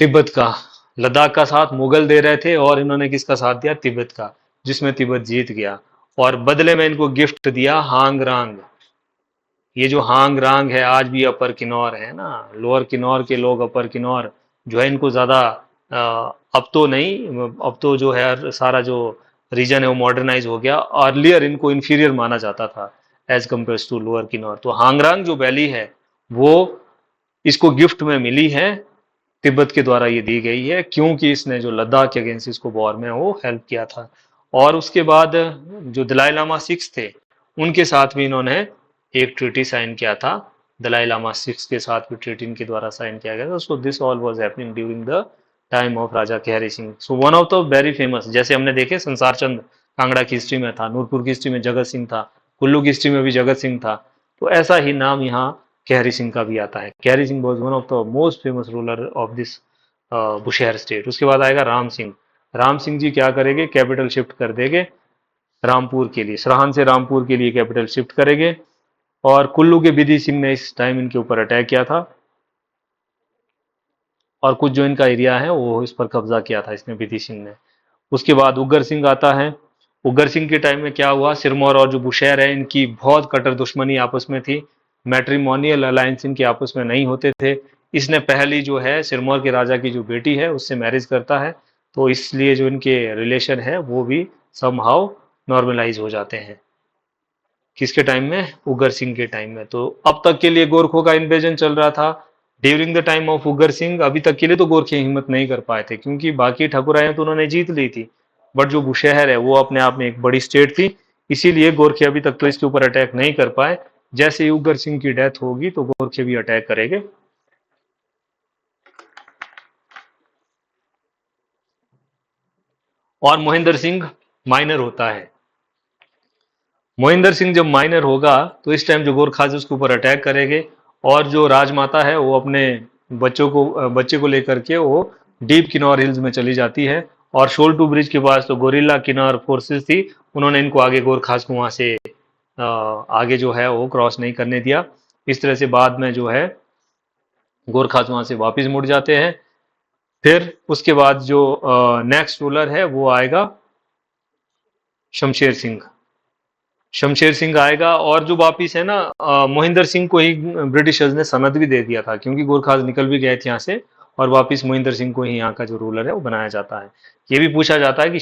तिब्बत का। लद्दाख का साथ मुगल दे रहे थे और इन्होंने किसका साथ दिया, तिब्बत का, जिसमें तिब्बत जीत गया। और बदले में इनको गिफ्ट दिया हांग रांग। ये जो हांग रांग है आज भी अपर किन्नौर है ना, लोअर किन्नौर के लोग अपर किन्नौर जो है इनको ज्यादा अब तो नहीं, अब तो जो है सारा जो रीजन है वो मॉडर्नाइज हो गया। अर्लियर इनको इंफीरियर माना जाता था as compare to lower Kinnaur. तो हांगरांग जो वैली है वो इसको गिफ्ट में मिली है, तिब्बत के द्वारा ये दी गई है, क्योंकि इसने जो लद्दाख के अगेंस्ट इसको वॉर में वो हेल्प किया था। और उसके बाद जो दलाई लामा सिक्स थे उनके साथ भी इन्होंने एक ट्रीटी साइन किया था। दलाई लामा सिक्स के साथ भी ट्रीटी इनके द्वारा साइन किया गया था। So this all was happening during the time of Raja Kehri Singh. So one of the very famous, जैसे हमने देखे संसार चंद कांगड़ा की हिस्ट्री में था, नूरपुर की हिस्ट्री में जगत सिंह था, कुल्लू की हिस्ट्री में भी जगत सिंह था, तो ऐसा ही नाम यहाँ केहरी सिंह का भी आता है। Kehri Singh was one of the most famous ruler of this Bushahr state. उसके बाद आएगा राम सिंह। राम सिंह जी क्या करेंगे, कैपिटल शिफ्ट कर देंगे रामपुर के लिए, सरहन से रामपुर के लिए कैपिटल शिफ्ट करेंगे। और कुल्लू के विधि सिंह ने इस टाइम इनके ऊपर अटैक किया था और कुछ जो इनका एरिया है वो इस पर कब्जा किया था इसने, विधि सिंह ने। उसके बाद उग्र सिंह आता है। उग्र सिंह के टाइम में क्या हुआ, सिरमौर और जो बुशहर है इनकी बहुत कट्टर दुश्मनी आपस में थी, मैट्रिमोनियल अलायंस इनके आपस में नहीं होते थे। इसने पहली जो है सिरमौर के राजा की जो बेटी है उससे मैरिज करता है, तो इसलिए जो इनके रिलेशन है वो भी समहाउ नॉर्मलाइज हो जाते हैं। किसके टाइम में, उगर सिंह के टाइम में। तो अब तक के लिए गोरखों का इन्वेजन चल रहा था during the time of Ugar Singh. अभी तक के लिए तो गोरखे हिम्मत नहीं कर पाए थे, क्योंकि बाकी ठाकुराएं तो उन्होंने जीत ली थी, बट जो बुशहर है वो अपने आप में एक बड़ी स्टेट थी, इसीलिए गोरखे अभी तक तो इसके ऊपर अटैक नहीं कर पाए। जैसे ही उगर सिंह की डेथ होगी तो गोरखे भी अटैक करेंगे। और मोहिंदर सिंह माइनर होता है। मोहिंदर सिंह जब माइनर होगा तो इस टाइम जो गोरखाज उसके ऊपर अटैक करेंगे और जो राजमाता है वो अपने बच्चे को लेकर के वो डीप किन्नौर हिल्स में चली जाती है। और शोल्टू ब्रिज के पास तो गोरिल्ला किन्नौर फोर्सेस थी, उन्होंने इनको आगे गोरखास को वहां से आगे जो है वो क्रॉस नहीं करने दिया। इस तरह से बाद में जो है गोरखास वहां से वापस मुड़ जाते हैं। फिर उसके बाद जो नेक्स्ट रूलर है वो आएगा शमशेर सिंह। शमशेर सिंह आएगा, और जो वापिस है ना मोहिंदर सिंह को ही ब्रिटिशर्स ने सनद भी दे दिया था, क्योंकि गोरखास निकल भी गए थे यहाँ से, और वापिस मोहिंदर सिंह को ही यहाँ का जो रूलर है वो बनाया जाता है। ये भी पूछा जाता है कि